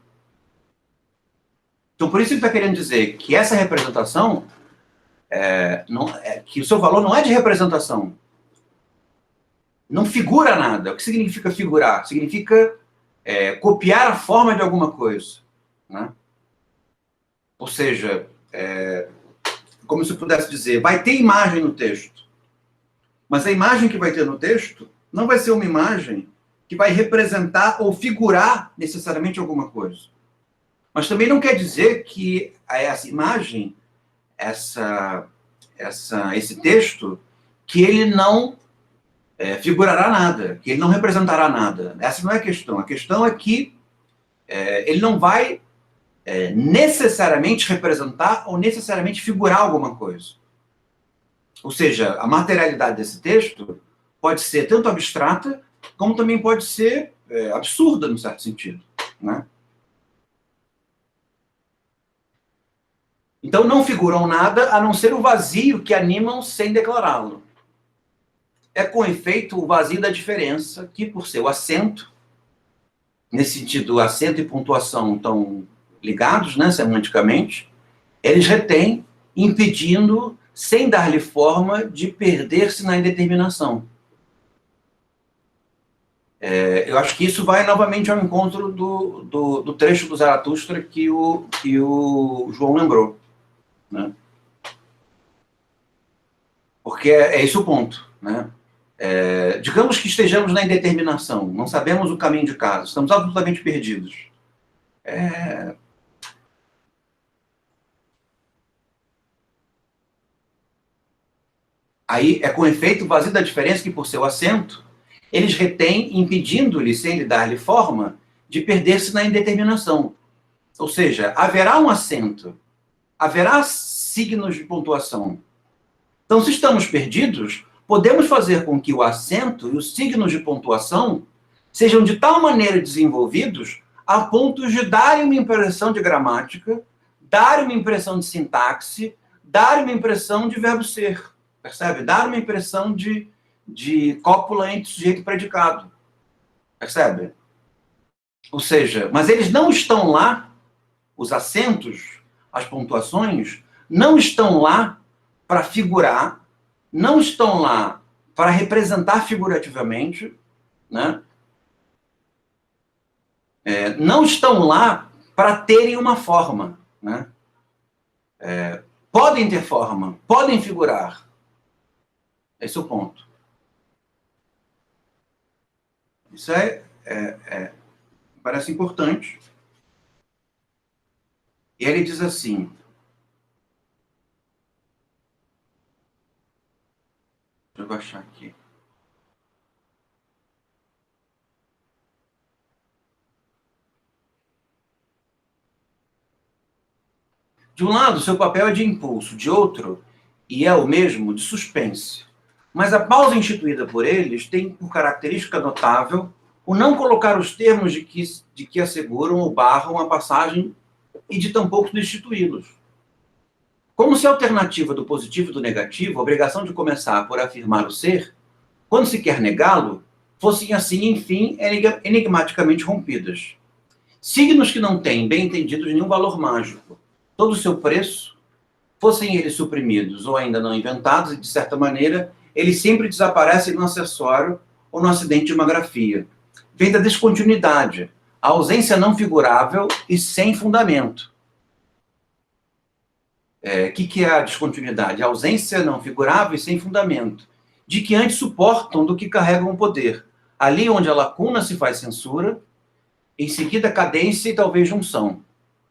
Então, por isso ele está querendo dizer que essa representação, que o seu valor não é de representação. Não figura nada. O que significa figurar? Significa copiar a forma de alguma coisa, né? Ou seja, como se eu pudesse dizer, vai ter imagem no texto, mas a imagem que vai ter no texto não vai ser uma imagem que vai representar ou figurar necessariamente alguma coisa. Mas também não quer dizer que essa imagem, esse texto, que ele não figurará nada, que ele não representará nada. Essa não é a questão. A questão é que ele não vai necessariamente representar ou necessariamente figurar alguma coisa. Ou seja, a materialidade desse texto pode ser tanto abstrata, como também pode ser absurda, no certo sentido, né? Então, não figuram nada, a não ser o vazio que animam sem declará-lo. É, com efeito, o vazio da diferença, que, por ser o acento, nesse sentido, acento e pontuação estão ligados, né, semanticamente, eles retêm, impedindo, sem dar-lhe forma, de perder-se na indeterminação. Eu acho que isso vai novamente ao encontro do trecho do Zaratustra que o João lembrou, né? Porque é esse o ponto, né? Digamos que estejamos na indeterminação, não sabemos o caminho de casa, estamos absolutamente perdidos. Aí com efeito o vazio da diferença que, por seu acento, eles retêm, impedindo-lhe, sem lhe dar-lhe forma, de perder-se na indeterminação. Ou seja, haverá um acento, haverá signos de pontuação. Então, se estamos perdidos, podemos fazer com que o acento e os signos de pontuação sejam de tal maneira desenvolvidos a ponto de darem uma impressão de gramática, darem uma impressão de sintaxe, darem uma impressão de verbo ser, percebe? Dar uma impressão de cópula entre sujeito e predicado, percebe? Ou seja, mas eles não estão lá, os acentos, as pontuações, não estão lá para figurar, não estão lá para representar figurativamente, né? Não estão lá para terem uma forma, né? Podem ter forma, podem figurar. Esse é o ponto. Isso parece importante. E ele diz assim, deixa eu baixar aqui. De um lado, seu papel é de impulso, de outro, e é o mesmo, de suspense. Mas a pausa instituída por eles tem por característica notável o não colocar os termos de que asseguram ou barram a passagem e de tampouco destituí-los. Como se a alternativa do positivo e do negativo, a obrigação de começar por afirmar o ser, quando se quer negá-lo, fossem assim, enfim, enigmaticamente rompidas. Signos que não têm, bem entendidos, nenhum valor mágico, todo o seu preço, fossem eles suprimidos ou ainda não inventados, e de certa maneira, eles sempre desaparecem no acessório ou no acidente de uma grafia. Vem da descontinuidade, a ausência não figurável e sem fundamento. Que é a descontinuidade? A ausência não figurável e sem fundamento, de que antes suportam do que carregam o poder. Ali onde a lacuna se faz censura, em seguida cadência e talvez junção.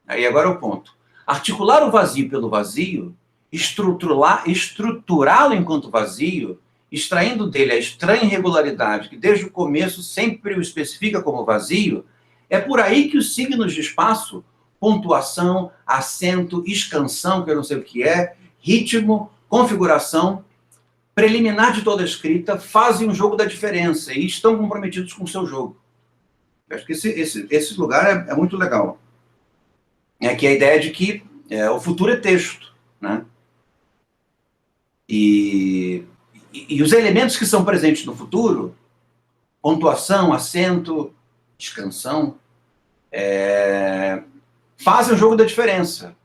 Aí agora é o ponto. Articular o vazio pelo vazio, estruturá-lo enquanto vazio, extraindo dele a estranha irregularidade que desde o começo sempre o especifica como vazio, é por aí que os signos de espaço, pontuação, acento, escansão, que eu não sei o que é, ritmo, configuração, preliminar de toda a escrita, fazem um jogo da diferença e estão comprometidos com o seu jogo. Eu acho que esse lugar é muito legal. É que a ideia de que o futuro é texto, né? E os elementos que são presentes no futuro, pontuação, acento, escansão, fazem o jogo da diferença.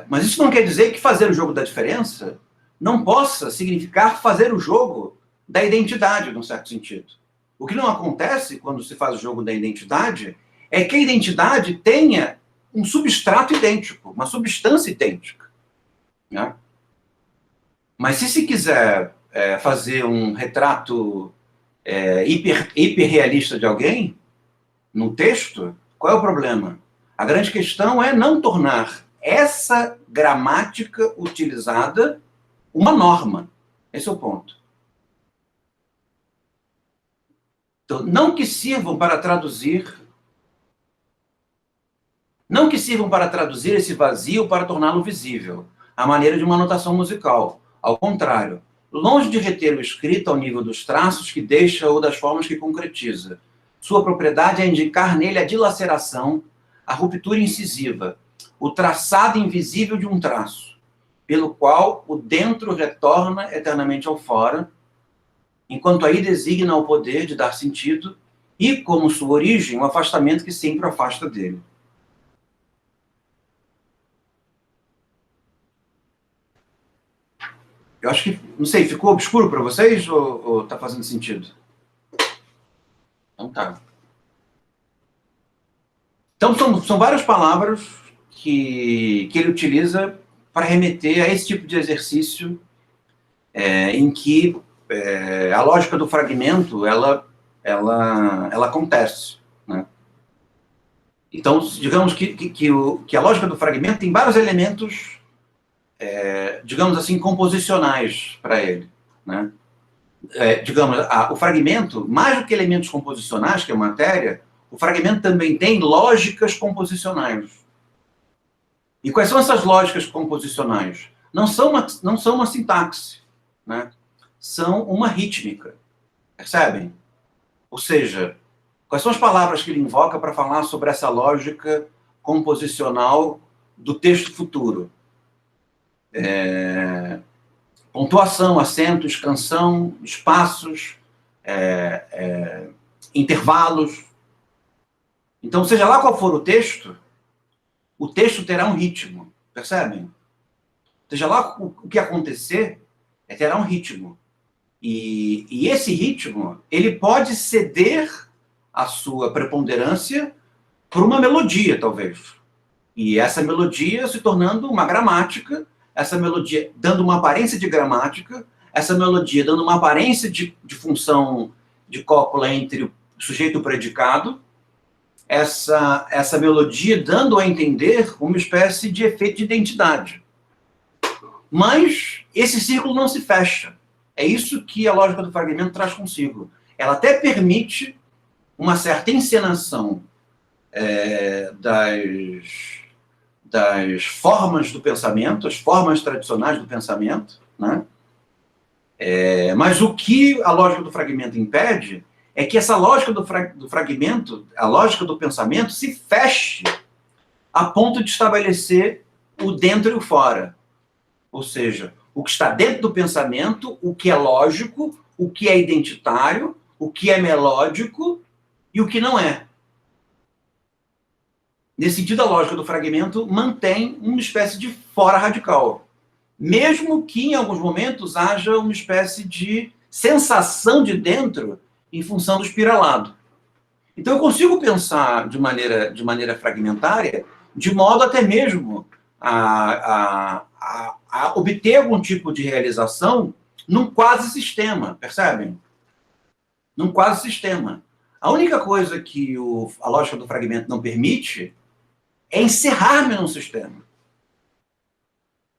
Mas isso não quer dizer que fazer o jogo da diferença não possa significar fazer o jogo da identidade, num certo sentido. O que não acontece quando se faz o jogo da identidade é que a identidade tenha um substrato idêntico, uma substância idêntica, né? Mas se quiser fazer um retrato hiperrealista de alguém, num texto, qual é o problema? A grande questão é não tornar essa gramática utilizada uma norma. Esse é o ponto. Então, não que sirvam para traduzir esse vazio para torná-lo visível, à maneira de uma notação musical. Ao contrário, longe de reter o escrito ao nível dos traços que deixa ou das formas que concretiza. Sua propriedade é indicar nele a dilaceração, a ruptura incisiva, o traçado invisível de um traço, pelo qual o dentro retorna eternamente ao fora, enquanto aí designa o poder de dar sentido e, como sua origem, o afastamento que sempre o afasta dele. Eu acho que, não sei, ficou obscuro para vocês ou está fazendo sentido? Então tá. Então são várias palavras que ele utiliza para remeter a esse tipo de exercício em que a lógica do fragmento ela acontece, né? Então, digamos que a lógica do fragmento tem vários elementos, digamos assim, composicionais para ele, né? Digamos, o fragmento, mais do que elementos composicionais, que é matéria, o fragmento também tem lógicas composicionais. E quais são essas lógicas composicionais? Não são uma sintaxe, né? São uma rítmica, percebem? Ou seja, quais são as palavras que ele invoca para falar sobre essa lógica composicional do texto futuro? Pontuação, acento, escansão, espaços, intervalos. Então, seja lá qual for o texto terá um ritmo, percebem? Seja lá o que acontecer, terá um ritmo. E esse ritmo, ele pode ceder a sua preponderância por uma melodia, talvez. E essa melodia se tornando uma gramática, essa melodia dando uma aparência de gramática, essa melodia dando uma aparência de função de cópula entre o sujeito e o predicado, essa melodia dando a entender uma espécie de efeito de identidade. Mas esse círculo não se fecha. É isso que a lógica do fragmento traz consigo. Ela até permite uma certa encenação das formas do pensamento, as formas tradicionais do pensamento, né? Mas o que a lógica do fragmento impede é que essa lógica do fragmento, a lógica do pensamento, se feche a ponto de estabelecer o dentro e o fora. Ou seja, o que está dentro do pensamento, o que é lógico, o que é identitário, o que é melódico e o que não é. Nesse sentido, a lógica do fragmento mantém uma espécie de fora radical. Mesmo que, em alguns momentos, haja uma espécie de sensação de dentro em função do espiralado. Então, eu consigo pensar de maneira fragmentária, de modo até mesmo a obter algum tipo de realização num quase-sistema, percebem? Num quase-sistema. A única coisa que a lógica do fragmento não permite é encerrar-me num sistema.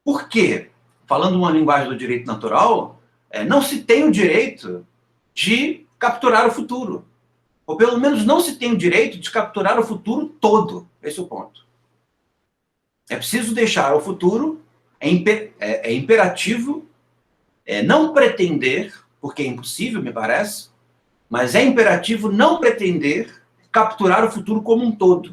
Por quê? Falando uma linguagem do direito natural, não se tem o direito de capturar o futuro. Ou pelo menos não se tem o direito de capturar o futuro todo. Esse é o ponto. É preciso deixar ao futuro, é imperativo não pretender, porque é impossível, me parece, mas é imperativo não pretender capturar o futuro como um todo.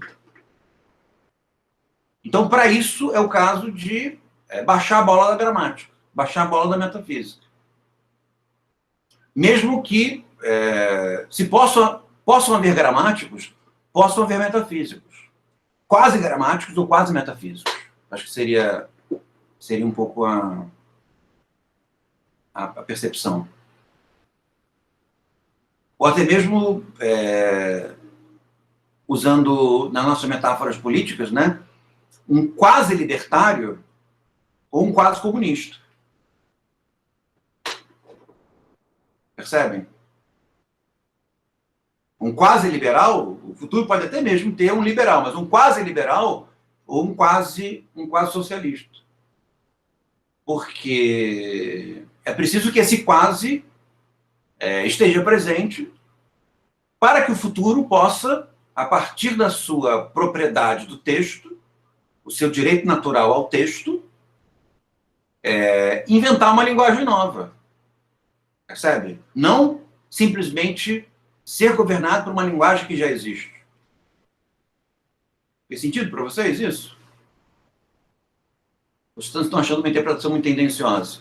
Então, para isso, é o caso de baixar a bola da gramática, baixar a bola da metafísica. Mesmo que se possam haver gramáticos, possam haver metafísicos. Quase gramáticos ou quase metafísicos. Acho que seria um pouco a percepção. Ou até mesmo, usando nas nossas metáforas políticas, né, um quase libertário ou um quase comunista. Percebem? Um quase liberal, o futuro pode até mesmo ter um liberal, mas um quase liberal ou um quase socialista. Porque é preciso que esse quase esteja presente para que o futuro possa, a partir da sua propriedade do texto, o seu direito natural ao texto, inventar uma linguagem nova. Percebe? Não simplesmente ser governado por uma linguagem que já existe. Fez sentido para vocês isso? Vocês estão achando uma interpretação muito tendenciosa?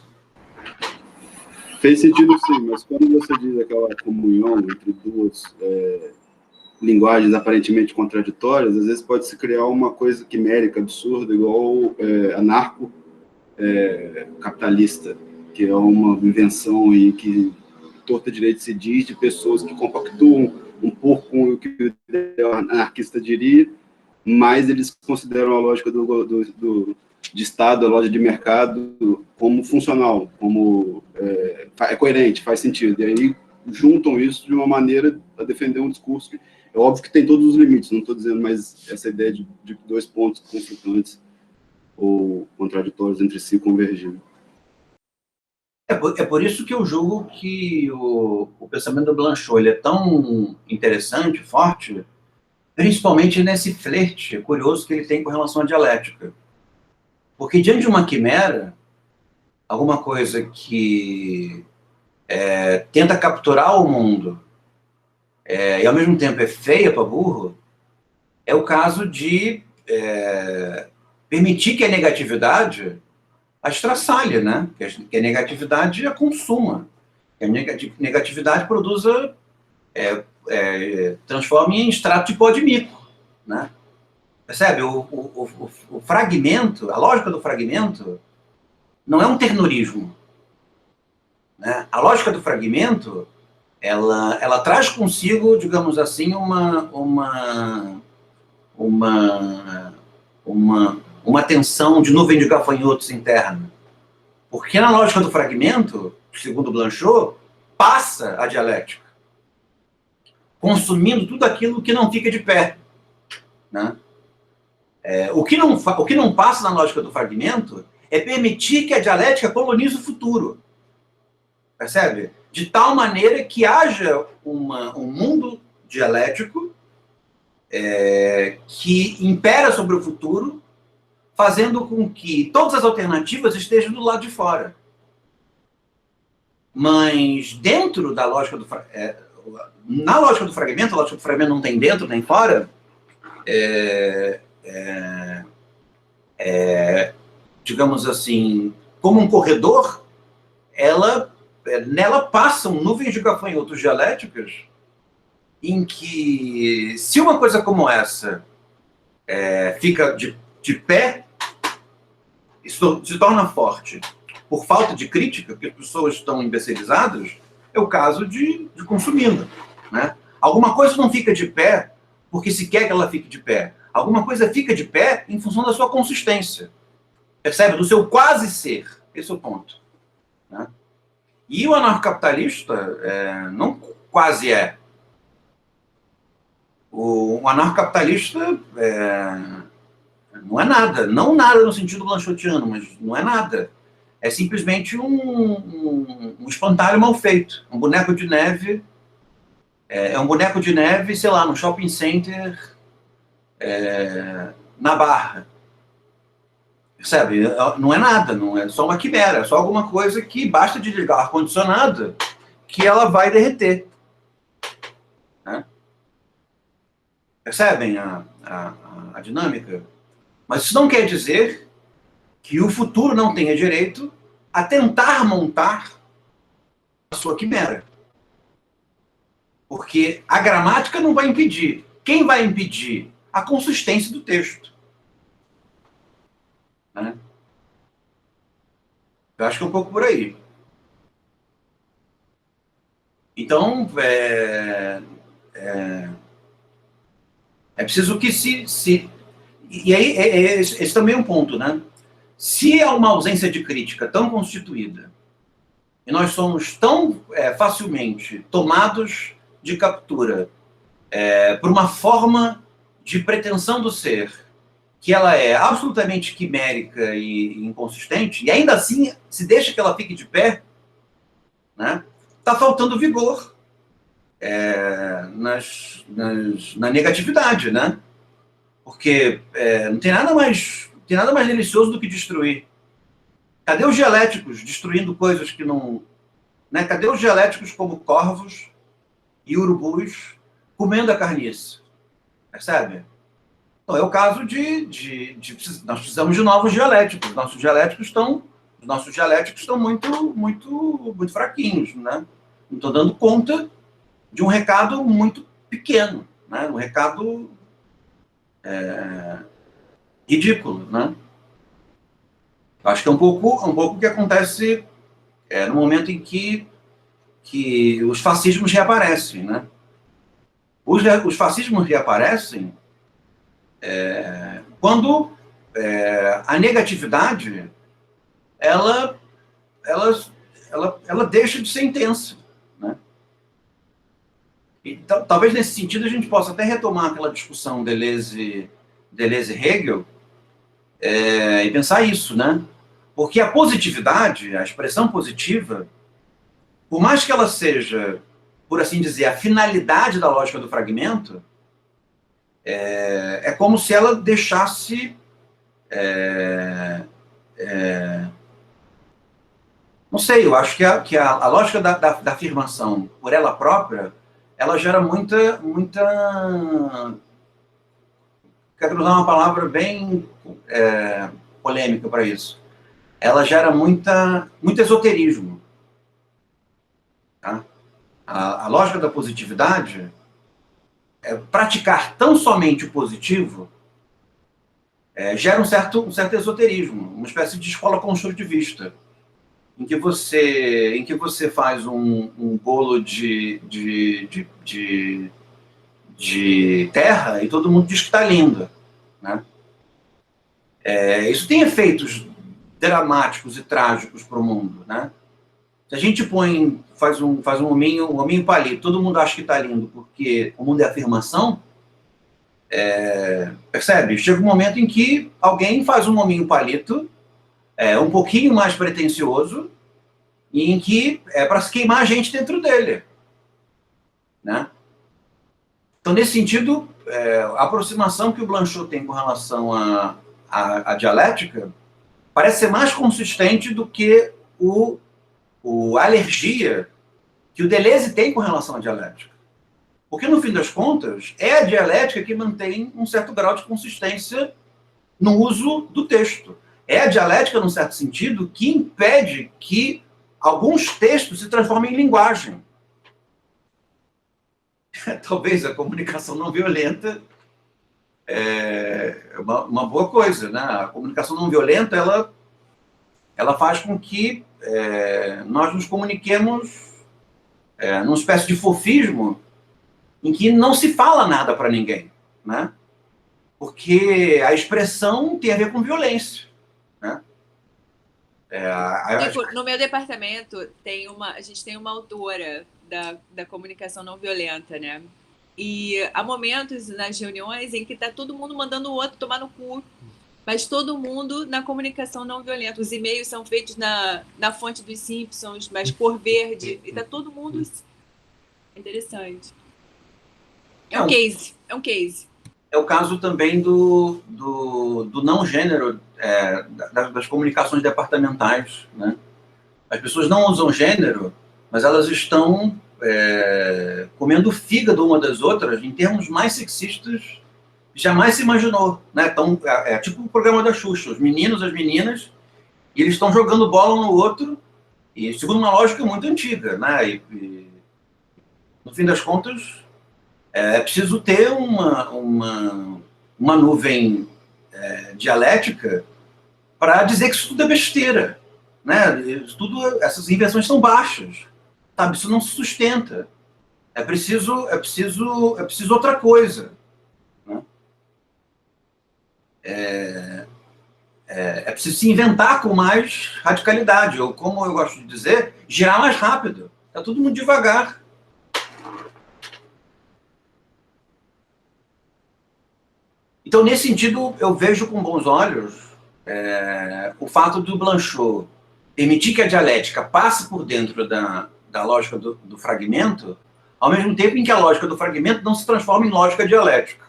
Fez sentido sim, mas quando você diz aquela comunhão entre duas linguagens aparentemente contraditórias, às vezes pode se criar uma coisa quimérica, absurda, igual anarco-capitalista, que é uma invenção e que torta direito se diz de pessoas que compactuam um pouco com o que o anarquista diria, mas eles consideram a lógica de Estado, a lógica de mercado, como funcional, como é coerente, faz sentido. E aí juntam isso de uma maneira a defender um discurso que é óbvio que tem todos os limites, não estou dizendo, mas essa ideia de dois pontos conflitantes ou contraditórios entre si convergindo. É por isso que eu julgo que o pensamento do Blanchot ele é tão interessante, forte, principalmente nesse flerte curioso que ele tem com relação à dialética. Porque diante de uma quimera, alguma coisa que tenta capturar o mundo e ao mesmo tempo é feia para burro, é o caso de permitir que a negatividade a estraçalhe, né? Que a negatividade a consuma, que a negatividade produza, transforme em extrato de pó de mico, né? Percebe? O fragmento, a lógica do fragmento não é um ternorismo, né? A lógica do fragmento, ela traz consigo, digamos assim, uma tensão de nuvem de gafanhotos interna. Porque na lógica do fragmento, segundo Blanchot, passa a dialética, consumindo tudo aquilo que não fica de pé, né? O que não passa na lógica do fragmento é permitir que a dialética colonize o futuro. Percebe? De tal maneira que haja um mundo dialético que impera sobre o futuro, fazendo com que todas as alternativas estejam do lado de fora. Mas dentro da lógica na lógica do fragmento, a lógica do fragmento não tem dentro nem fora, digamos assim, como um corredor, nela passam nuvens de gafanhotos dialéticas em que, se uma coisa como essa fica de pé, isso se torna forte por falta de crítica, porque as pessoas estão imbecilizadas, é o caso de consumindo, né? Alguma coisa não fica de pé porque se quer que ela fique de pé. Alguma coisa fica de pé em função da sua consistência. Percebe? Do seu quase ser. Esse é o ponto, né? E o anarcocapitalista não quase é. O anarcocapitalista não é nada. Não nada no sentido blanchotiano, mas não é nada. é simplesmente um espantalho mal feito, um boneco de neve, é um boneco de neve, sei lá, no shopping center, na Barra. Percebe? Não é nada, não é só uma quimera, é só alguma coisa que basta de ligar o ar-condicionado que ela vai derreter. Né? Percebem a dinâmica? Mas isso não quer dizer que o futuro não tenha direito a tentar montar a sua quimera. Porque a gramática não vai impedir. Quem vai impedir? A consistência do texto. Né? Eu acho que é um pouco por aí. Então, é preciso que E aí, esse também é um ponto, né? Se há uma ausência de crítica tão constituída, e nós somos tão facilmente tomados de captura por uma forma de pretensão do ser, que ela é absolutamente quimérica e inconsistente, e ainda assim se deixa que ela fique de pé, né? Está faltando vigor na negatividade, né? Porque não tem nada mais delicioso do que destruir. Cadê os dialéticos destruindo coisas que não... Né? Cadê os dialéticos como corvos e urubus comendo a carniça? Percebe? Então, é o caso nós precisamos de novos dialéticos. Os nossos dialéticos estão muito fraquinhos, né? Não estão dando conta de um recado muito pequeno, né? Um recado ridículo, né? Acho que é um pouco o que acontece no momento em que os fascismos reaparecem, né? Os fascismos reaparecem quando a negatividade ela deixa de ser intensa, né? E talvez nesse sentido a gente possa até retomar aquela discussão Deleuze-Hegel e pensar isso, né? Porque a positividade, a expressão positiva, por mais que ela seja, por assim dizer, a finalidade da lógica do fragmento, é como se ela deixasse não sei, eu acho que a lógica da afirmação por ela própria, ela gera muita quero usar uma palavra bem polêmica para isso. Ela gera muito esoterismo. Tá? A lógica da positividade é praticar tão somente o positivo gera um certo esoterismo, uma espécie de escola construtivista, em que você faz um bolo de terra e todo mundo diz que está lindo, né? Isso tem efeitos dramáticos e trágicos para o mundo, né? Se a gente faz um hominho palito, todo mundo acha que está lindo porque o mundo é afirmação, percebe? Chega um momento em que alguém faz um hominho palito um pouquinho mais pretensioso e em que é para se queimar a gente dentro dele, né? Então, nesse sentido, a aproximação que o Blanchot tem com relação à dialética parece ser mais consistente do que a alergia que o Deleuze tem com relação à dialética. Porque, no fim das contas, é a dialética que mantém um certo grau de consistência no uso do texto. É a dialética, num certo sentido, que impede que alguns textos se transformem em linguagem. Talvez a comunicação não violenta é uma boa coisa, né? A comunicação não violenta, ela faz com que nós nos comuniquemos numa espécie de fofismo em que não se fala nada para ninguém, né? Porque a expressão tem a ver com violência, né? No meu departamento a gente tem uma autora da comunicação não violenta, né? E há momentos nas reuniões em que está todo mundo mandando o outro tomar no cu. mas todo mundo na comunicação não violenta. Os e-mails são feitos na fonte dos Simpsons, mas cor verde, e tá todo mundo... Interessante. É um case. É o caso também do não gênero das comunicações departamentais, né? As pessoas não usam gênero, mas elas estão comendo o fígado uma das outras em termos mais sexistas que jamais se imaginou, né? Então, é tipo o programa da Xuxa, os meninos, as meninas, e eles estão jogando bola um no outro, e segundo uma lógica muito antiga, né? E no fim das contas, é preciso ter uma nuvem dialética para dizer que isso tudo é besteira, né? Essas invenções são baixas, sabe? Isso não se sustenta. É preciso outra coisa, né? É preciso se inventar com mais radicalidade, ou como eu gosto de dizer, girar mais rápido. Está tudo muito devagar. Então, nesse sentido, eu vejo com bons olhos o fato do Blanchot permitir que a dialética passe por dentro da lógica do fragmento, ao mesmo tempo em que a lógica do fragmento não se transforma em lógica dialética.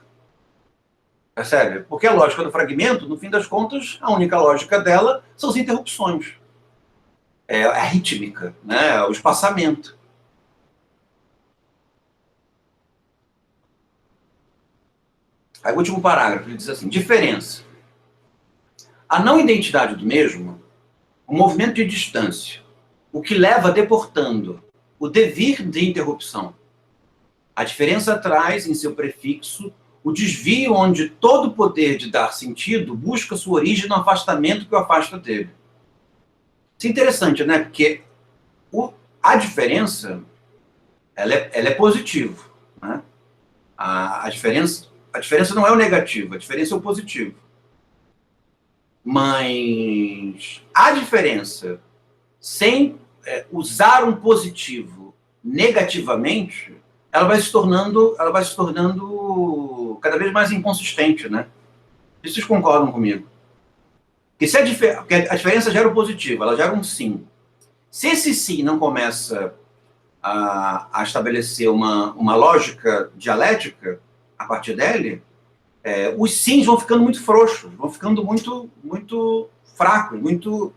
Percebe? Porque a lógica do fragmento, no fim das contas, a única lógica dela são as interrupções. A rítmica, né? O espaçamento. Aí o último parágrafo, ele diz assim, diferença. A não identidade do mesmo, o movimento de distância, o que leva deportando o devir de interrupção. A diferença traz em seu prefixo o desvio onde todo poder de dar sentido busca sua origem no afastamento que o afasta dele. Isso é interessante, né? Porque a diferença, ela é positiva, né? A diferença não é o negativo, a diferença é o positivo. Mas a diferença, sem usar um positivo negativamente, ela vai se tornando cada vez mais inconsistente, né? Vocês concordam comigo? Porque porque a diferença gera o positivo, ela gera um sim. Se esse sim não começa a estabelecer uma lógica dialética a partir dele, os sims vão ficando muito frouxos, vão ficando muito, muito fracos, muito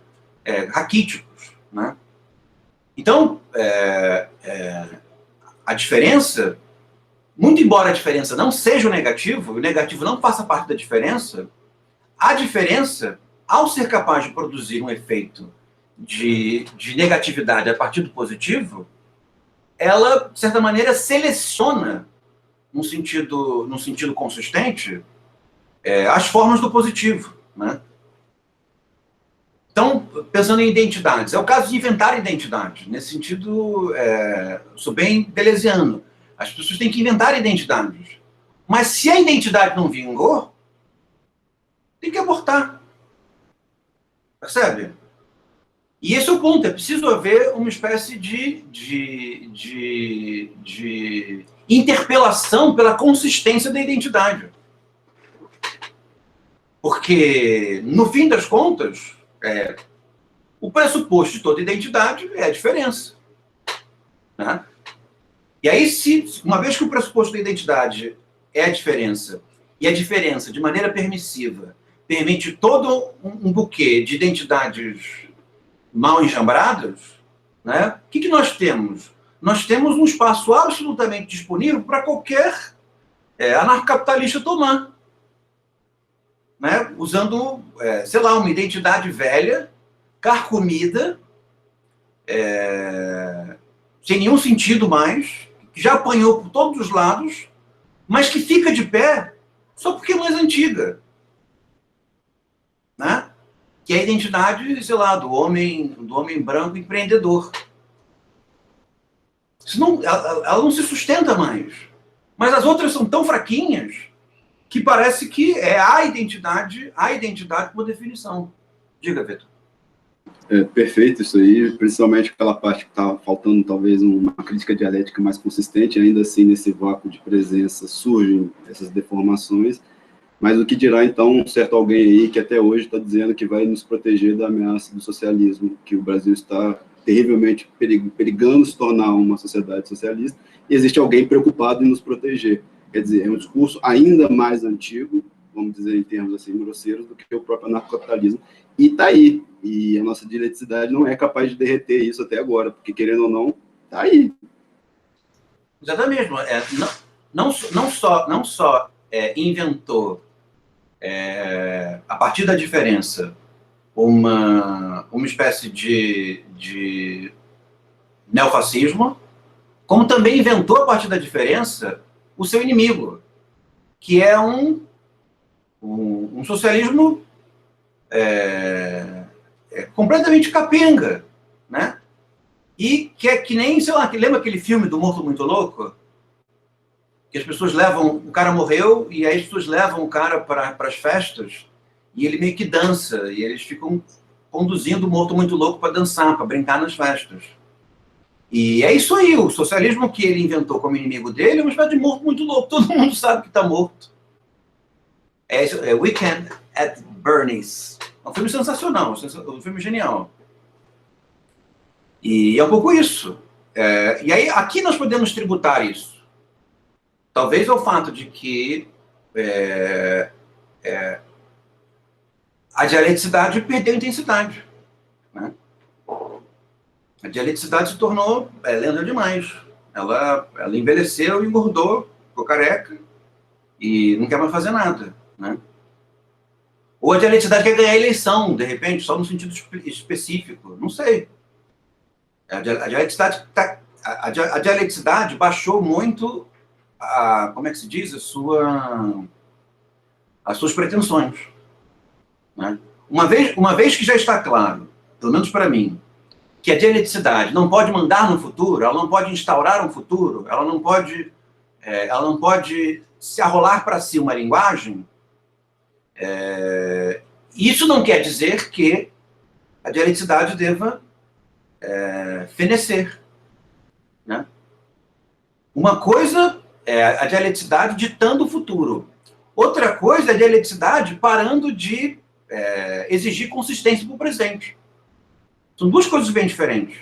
raquíticos, né? Então, a diferença, muito embora a diferença não seja o negativo não faça parte da diferença, a diferença, ao ser capaz de produzir um efeito de negatividade a partir do positivo, ela, de certa maneira, seleciona, num sentido consistente, as formas do positivo, né? Então, pensando em identidades, é o caso de inventar identidades. Nesse sentido, sou bem deleuziano. As pessoas têm que inventar identidades. Mas se a identidade não vingou, tem que abortar. Percebe? E esse é o ponto. É preciso haver uma espécie de interpelação pela consistência da identidade. Porque, no fim das contas, o pressuposto de toda identidade é a diferença, né? E aí, uma vez que o pressuposto da identidade é a diferença, e a diferença, de maneira permissiva, permite todo um buquê de identidades mal enjambradas, né? O que nós temos? Nós temos um espaço absolutamente disponível para qualquer anarcocapitalista tomar, né? Usando, sei lá, uma identidade velha, carcomida, sem nenhum sentido mais, que já apanhou por todos os lados, mas que fica de pé só porque é mais antiga, né? Que é a identidade, sei lá, do homem branco empreendedor. Ela não se sustenta mais. Mas as outras são tão fraquinhas que parece que é a identidade por definição. Diga, Vitor. Perfeito isso aí, principalmente aquela parte que está faltando talvez uma crítica dialética mais consistente, ainda assim nesse vácuo de presença surgem essas deformações, Mas o que dirá, então, um certo alguém aí que até hoje está dizendo que vai nos proteger da ameaça do socialismo, que o Brasil está terrivelmente perigando se tornar uma sociedade socialista, e existe alguém preocupado em nos proteger. Quer dizer, é um discurso ainda mais antigo, vamos dizer em termos assim grosseiros, do que o próprio anarcocapitalismo, e está aí. E a nossa dialeticidade não é capaz de derreter isso até agora, porque, querendo ou não, está aí. Exatamente. Não só inventou, a partir da diferença, uma espécie de neofascismo, como também inventou, a partir da diferença, o seu inimigo, que é um socialismo completamente capenga, né? E que é que nem, sei lá, que lembra aquele filme do Morto Muito Louco? Que as pessoas levam, o cara morreu, e aí as pessoas levam o cara para as festas, e ele meio que dança, e eles ficam conduzindo o Morto Muito Louco para dançar, para brincar nas festas. E é isso aí, o socialismo que ele inventou como inimigo dele é uma espécie de morto muito louco, todo mundo sabe que está morto. É Weekend at Bernie's. É um filme sensacional, um filme genial. E é um pouco isso. E aí, aqui nós podemos tributar isso. Talvez ao fato de que a dialeticidade perdeu intensidade, né? A dialeticidade se tornou lenta demais. Ela envelheceu, engordou, ficou careca e não quer mais fazer nada, né? Ou a dialeticidade quer ganhar a eleição, de repente, só no sentido específico. Não sei. A dialeticidade baixou muito como é que se diz? As suas pretensões, né? Uma vez que já está claro, pelo menos para mim, que a dialeticidade não pode mandar no futuro, ela não pode instaurar um futuro, ela não pode se arrolar para si uma linguagem, isso não quer dizer que a dialeticidade deva fenecer, né? Uma coisa é a dialeticidade ditando o futuro. Outra coisa é a dialeticidade parando de exigir consistência para o presente. São duas coisas bem diferentes.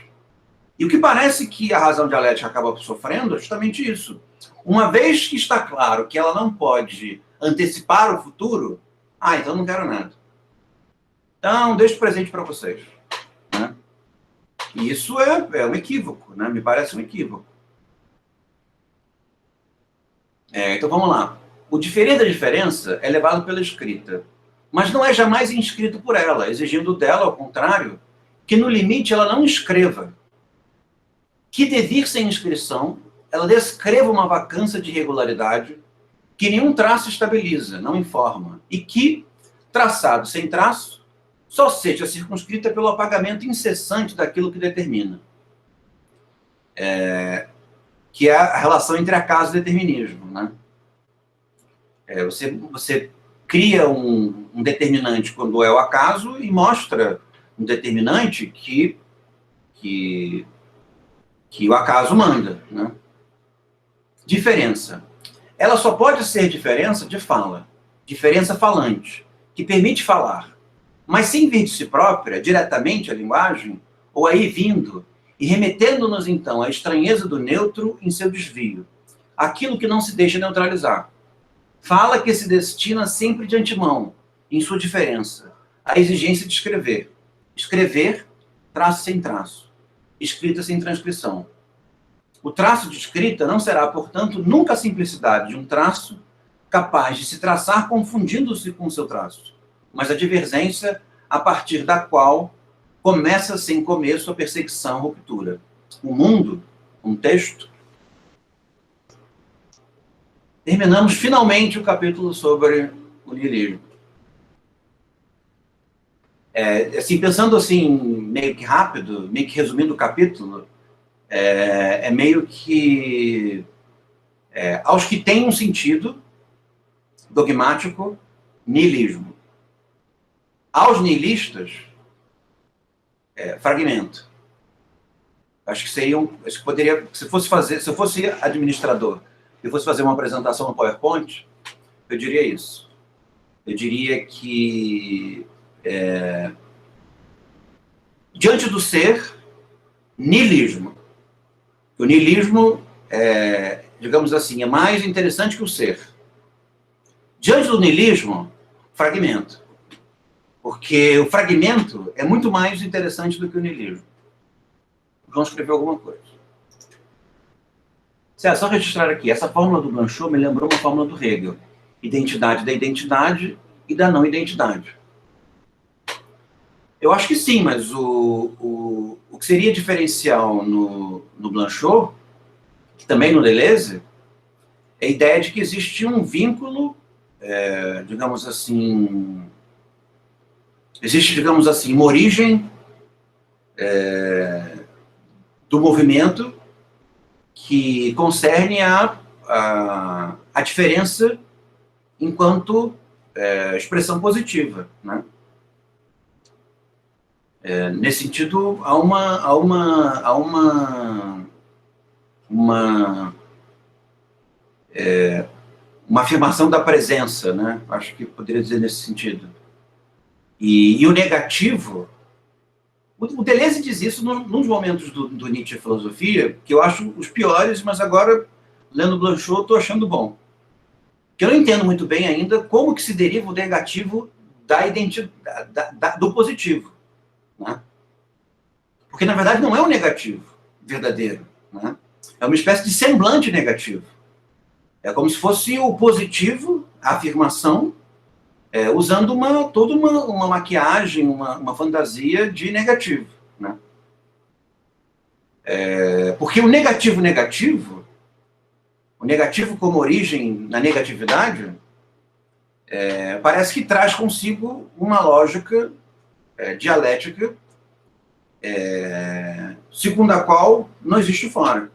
E o que parece que a razão dialética acaba sofrendo é justamente isso. Uma vez que está claro que ela não pode antecipar o futuro, então não quero nada. Então, deixo o presente para vocês, né? E isso é um equívoco, né? Me parece um equívoco. Então, vamos lá. O diferente da diferença é levado pela escrita, mas não é jamais inscrito por ela, exigindo dela, ao contrário, que no limite ela não escreva. Que devir sem inscrição, ela descreva uma vacância de irregularidade que nenhum traço estabiliza, não informa, e que, traçado sem traço, só seja circunscrita pelo apagamento incessante daquilo que determina. Que é a relação entre acaso e determinismo, né? Você cria um determinante quando é o acaso e mostra um determinante que o acaso manda, né? Diferença. Ela só pode ser diferença de fala, diferença falante, que permite falar, mas sem vir de si própria, diretamente à linguagem, ou aí vindo, e remetendo-nos então à estranheza do neutro em seu desvio, aquilo que não se deixa neutralizar. Fala que se destina sempre de antemão, em sua diferença, à exigência de escrever. Escrever, traço sem traço. Escrita sem transcrição. O traço de escrita não será, portanto, nunca a simplicidade de um traço capaz de se traçar confundindo-se com o seu traço, mas a divergência a partir da qual começa sem começo a perseguição, a ruptura. O mundo, um texto. Terminamos finalmente o capítulo sobre o niilismo. Assim, pensando assim, meio que rápido, meio que resumindo o capítulo, meio que aos que têm um sentido dogmático, niilismo. Aos niilistas, fragmento. Acho que poderia, se eu fosse administrador, e fosse fazer uma apresentação no PowerPoint, eu diria isso. eu diria que, diante do ser, niilismo. O niilismo, digamos assim, é mais interessante que o ser. Diante do niilismo, fragmento. Porque o fragmento é muito mais interessante do que o niilismo. Vamos escrever alguma coisa. Só registrar aqui, essa fórmula do Blanchot me lembrou uma fórmula do Hegel. Identidade da identidade e da não identidade. Eu acho que sim, mas o que seria diferencial no Blanchot, também no Deleuze, é a ideia de que existe um vínculo, digamos assim, existe, digamos assim, uma origem do movimento que concerne a diferença enquanto expressão positiva, né? Nesse sentido, há uma afirmação da presença, né? Acho que poderia dizer nesse sentido. E o negativo, o Deleuze diz isso nos momentos do Nietzsche Filosofia, que eu acho os piores, mas agora, lendo Blanchot, estou achando bom. Que eu não entendo muito bem ainda como que se deriva o negativo da identidade, do positivo. Né? Porque, na verdade, não é um negativo verdadeiro. Né? É uma espécie de semblante negativo. É como se fosse o positivo, a afirmação, usando toda uma maquiagem, uma fantasia de negativo. Né? Porque o negativo como origem na negatividade, parece que traz consigo uma lógica dialética, segundo a qual não existe fora,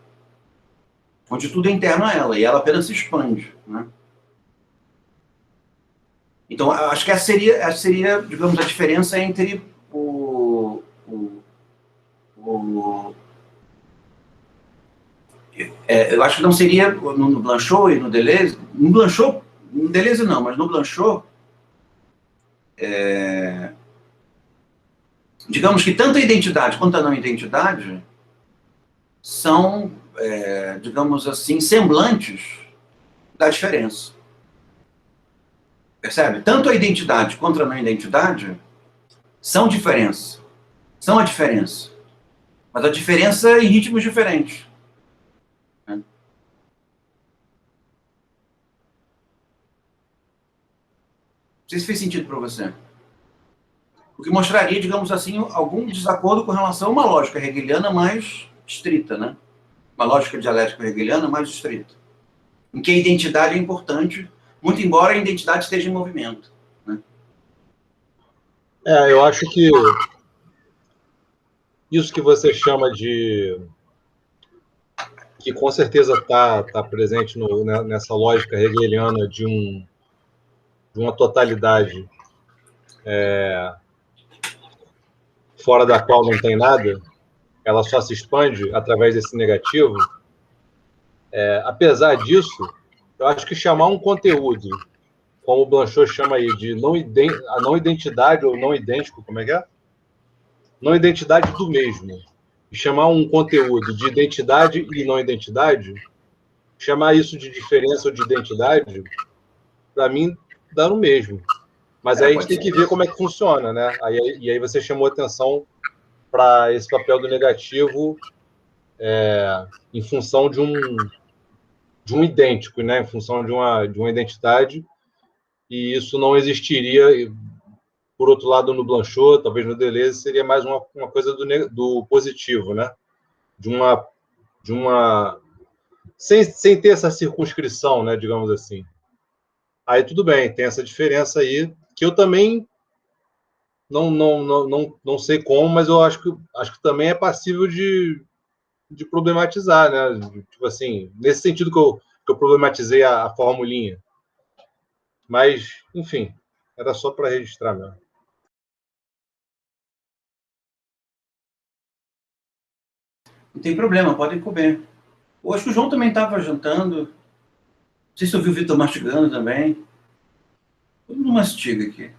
onde tudo é interno a ela, e ela apenas se expande. Né? Então, acho que essa seria, digamos, a diferença entre eu acho que não seria no Blanchot e no Deleuze. No Deleuze não, mas no Blanchot, digamos que tanto a identidade quanto a não identidade são, digamos assim, semblantes da diferença. Percebe? Tanto a identidade quanto a não identidade são a diferença. Mas a diferença em ritmos diferentes. Não sei se fez sentido para você. O que mostraria, digamos assim, algum desacordo com relação a uma lógica hegeliana mais estrita, né? Uma lógica dialética hegeliana mais estrita. Em que a identidade é importante, muito embora a identidade esteja em movimento. Né? Eu acho que isso que você chama de... que com certeza está presente nessa lógica hegeliana de uma totalidade fora da qual não tem nada, ela só se expande através desse negativo. Apesar disso, eu acho que chamar um conteúdo, como o Blanchot chama aí, de a não identidade ou não idêntico, como é que é? Não identidade do mesmo. E chamar um conteúdo de identidade e não identidade, chamar isso de diferença ou de identidade, para mim, dá no mesmo. Mas aí a gente tem que ver como é que funciona, né? E aí você chamou atenção para esse papel do negativo em função de um idêntico, né? Em função de uma identidade, e isso não existiria, por outro lado, no Blanchot, talvez no Deleuze, seria mais uma coisa do positivo, né? Sem ter essa circunscrição, né? Digamos assim. Aí tudo bem, tem essa diferença aí, que eu também não sei como, mas eu acho que também é passível de problematizar, né? Tipo assim, nesse sentido que eu problematizei a formulinha. Mas, enfim, era só para registrar mesmo. Não tem problema, podem comer. Eu acho que o João também estava jantando. Não sei se eu vi o Vitor mastigando também. Todo mundo mastiga aqui.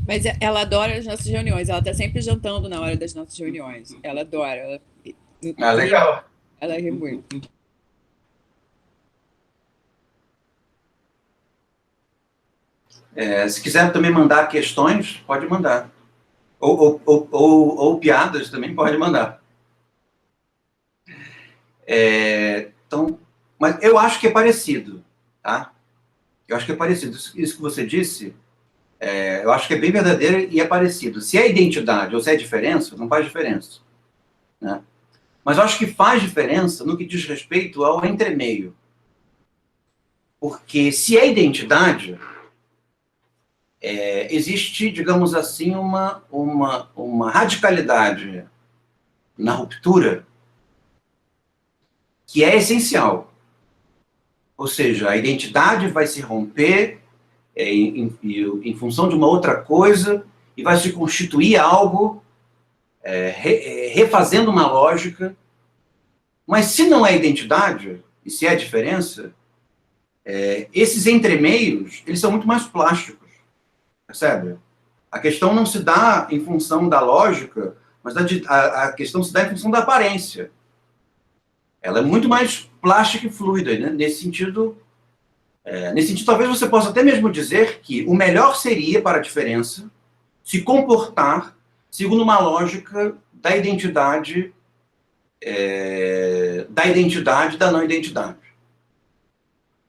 Mas ela adora as nossas reuniões. Ela está sempre jantando na hora das nossas reuniões. Ela adora. Legal. Ela ri muito. Se quiser também mandar questões, pode mandar. Ou piadas também pode mandar. Então, mas eu acho que é parecido, tá? Eu acho que é parecido. Isso que você disse, eu acho que é bem verdadeiro e é parecido. Se é identidade ou se é diferença, não faz diferença, né? Mas eu acho que faz diferença no que diz respeito ao entremeio. Porque se é identidade, existe, digamos assim, uma radicalidade na ruptura que é essencial. Ou seja, a identidade vai se romper em função de uma outra coisa e vai se constituir algo refazendo uma lógica. Mas se não é identidade, e se é diferença, esses entremeios, eles são muito mais plásticos, percebe? A questão não se dá em função da lógica, mas a questão se dá em função da aparência. Ela é muito mais plástica e fluida, né? Nesse sentido, talvez você possa até mesmo dizer que o melhor seria para a diferença se comportar segundo uma lógica da identidade da não identidade.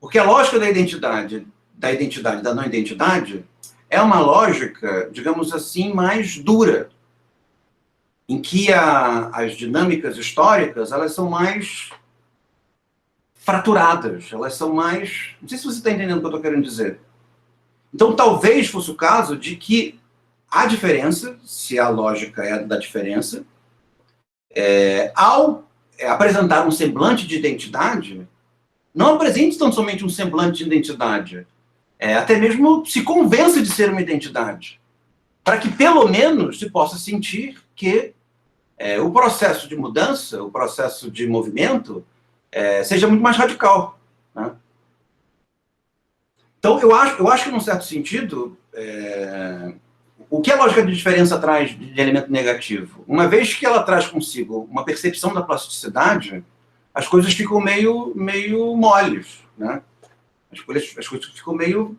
Porque a lógica da identidade da não identidade é uma lógica, digamos assim, mais dura, em que as dinâmicas históricas, elas são mais fraturadas, elas são mais... Não sei se você está entendendo o que eu estou querendo dizer. Então, talvez fosse o caso de que a diferença, se a lógica é da diferença, ao apresentar um semblante de identidade, não apresente tão somente um semblante de identidade, até mesmo se convença de ser uma identidade, para que pelo menos se possa sentir que o processo de mudança, o processo de movimento, seja muito mais radical, né? Então, eu acho que, num certo sentido, o que a lógica de diferença traz de elemento negativo? Uma vez que ela traz consigo uma percepção da plasticidade, as coisas ficam meio moles, né? As coisas ficam meio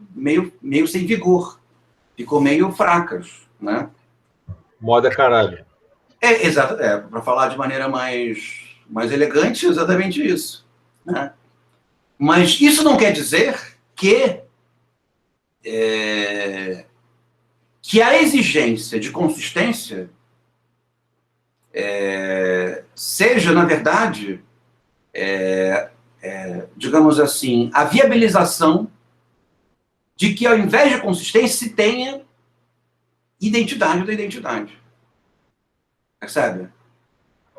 sem vigor, ficam meio fracas, né? Moda caralho. Exato, para falar de maneira mais elegante, exatamente isso, né? Mas isso não quer dizer que a exigência de consistência seja, na verdade, digamos assim, a viabilização de que, ao invés de consistência, se tenha identidade da identidade. Percebe?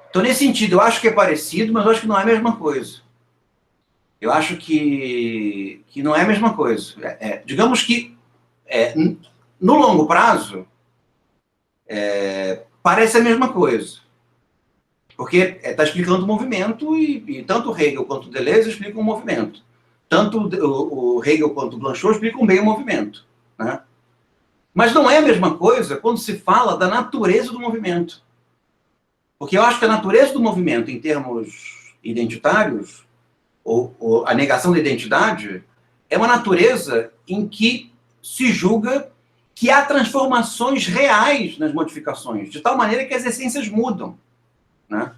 Então, nesse sentido, eu acho que é parecido, mas eu acho que não é a mesma coisa. Eu acho que não é a mesma coisa. Digamos que, no longo prazo, parece a mesma coisa. Porque está explicando o movimento e tanto Hegel quanto Deleuze explicam o movimento. Tanto o Hegel quanto o Blanchot explicam bem o movimento, né? Mas não é a mesma coisa quando se fala da natureza do movimento. Porque eu acho que a natureza do movimento, em termos identitários, ou a negação da identidade, é uma natureza em que se julga que há transformações reais nas modificações, de tal maneira que as essências mudam, né?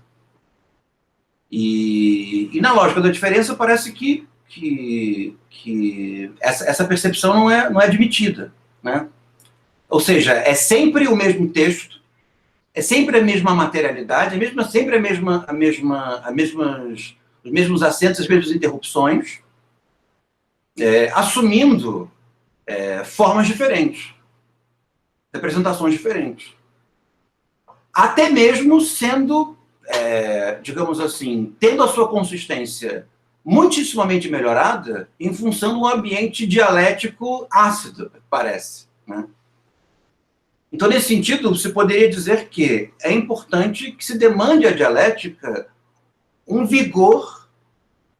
E na lógica da diferença parece que essa percepção não é admitida, né? Ou seja, é sempre o mesmo texto, é sempre a mesma materialidade, sempre os mesmos acentos, as mesmas interrupções, assumindo formas diferentes, representações diferentes. Até mesmo sendo, digamos assim, tendo a sua consistência muitíssimamente melhorada em função do ambiente dialético ácido, parece, né? Então, nesse sentido, se poderia dizer que é importante que se demande à dialética um vigor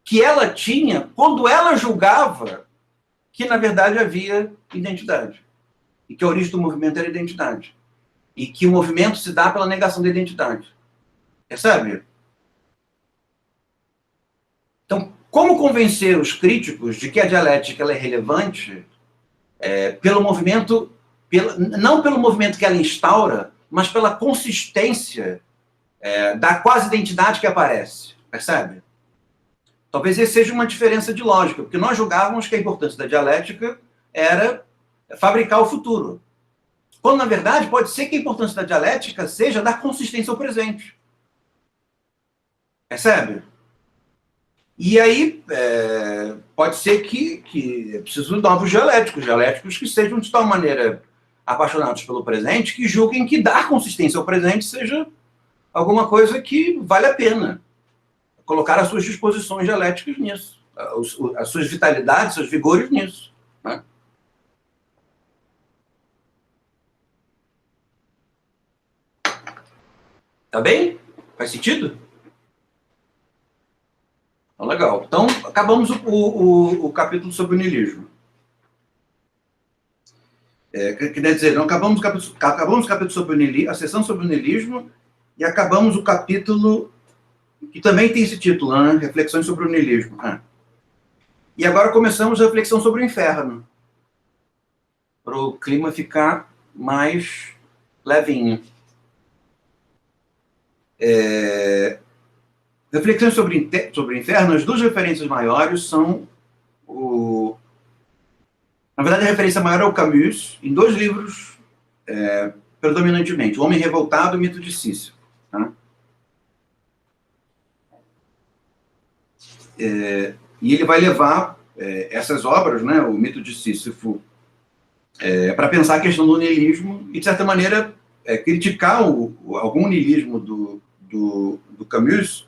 que ela tinha quando ela julgava que, na verdade, havia identidade. E que a origem do movimento era identidade. E que o movimento se dá pela negação da identidade. Percebe? Então, como convencer os críticos de que a dialética ela é relevante pelo movimento, não pelo movimento que ela instaura, mas pela consistência da quase identidade que aparece. Percebe? Talvez essa seja uma diferença de lógica, porque nós julgávamos que a importância da dialética era fabricar o futuro. Quando, na verdade, pode ser que a importância da dialética seja dar consistência ao presente. Percebe? E aí, pode ser que é preciso de novos dialéticos que sejam de tal maneira apaixonados pelo presente, que julguem que dar consistência ao presente seja alguma coisa que vale a pena. Colocar as suas disposições dialéticas nisso, as suas vitalidades, seus vigores nisso. Né? Tá bem? Faz sentido? Então, legal. Então, acabamos o capítulo sobre o niilismo. Quer dizer, não acabamos o capítulo sobre o niilismo, a sessão sobre o niilismo, e acabamos o capítulo que também tem esse título, né? Reflexões sobre o niilismo. E agora começamos a reflexão sobre o inferno, para o clima ficar mais levinho. Reflexões sobre o inferno, as duas referências maiores são na verdade, a referência maior é o Camus, em dois livros, predominantemente, O Homem Revoltado e o Mito de Sísifo. Tá? E ele vai levar essas obras, né, o Mito de Sísifo, para pensar a questão do niilismo e, de certa maneira, criticar algum niilismo do Camus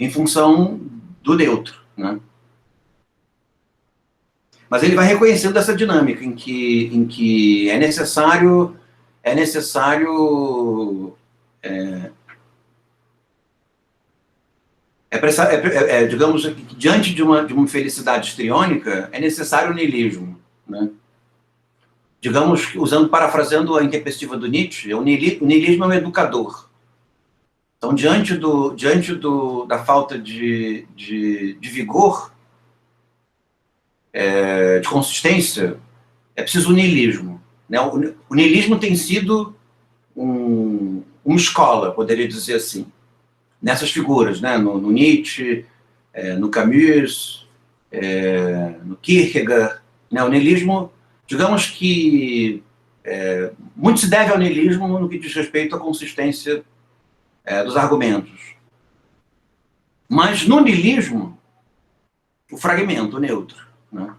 em função do neutro. Né? Mas ele vai reconhecendo essa dinâmica em que é necessário digamos, diante de uma felicidade histriônica, é necessário o niilismo. Né? Digamos, parafraseando a intempestiva do Nietzsche, o niilismo é um educador. Então, diante da falta de vigor, de consistência, é preciso o niilismo. Né? O niilismo tem sido uma escola, poderia dizer assim, nessas figuras, né? no Nietzsche, no Camus, no Kierkegaard. Né? O niilismo, digamos que muito se deve ao niilismo no que diz respeito à consistência dos argumentos. Mas no niilismo, o fragmento, o neutro. Né?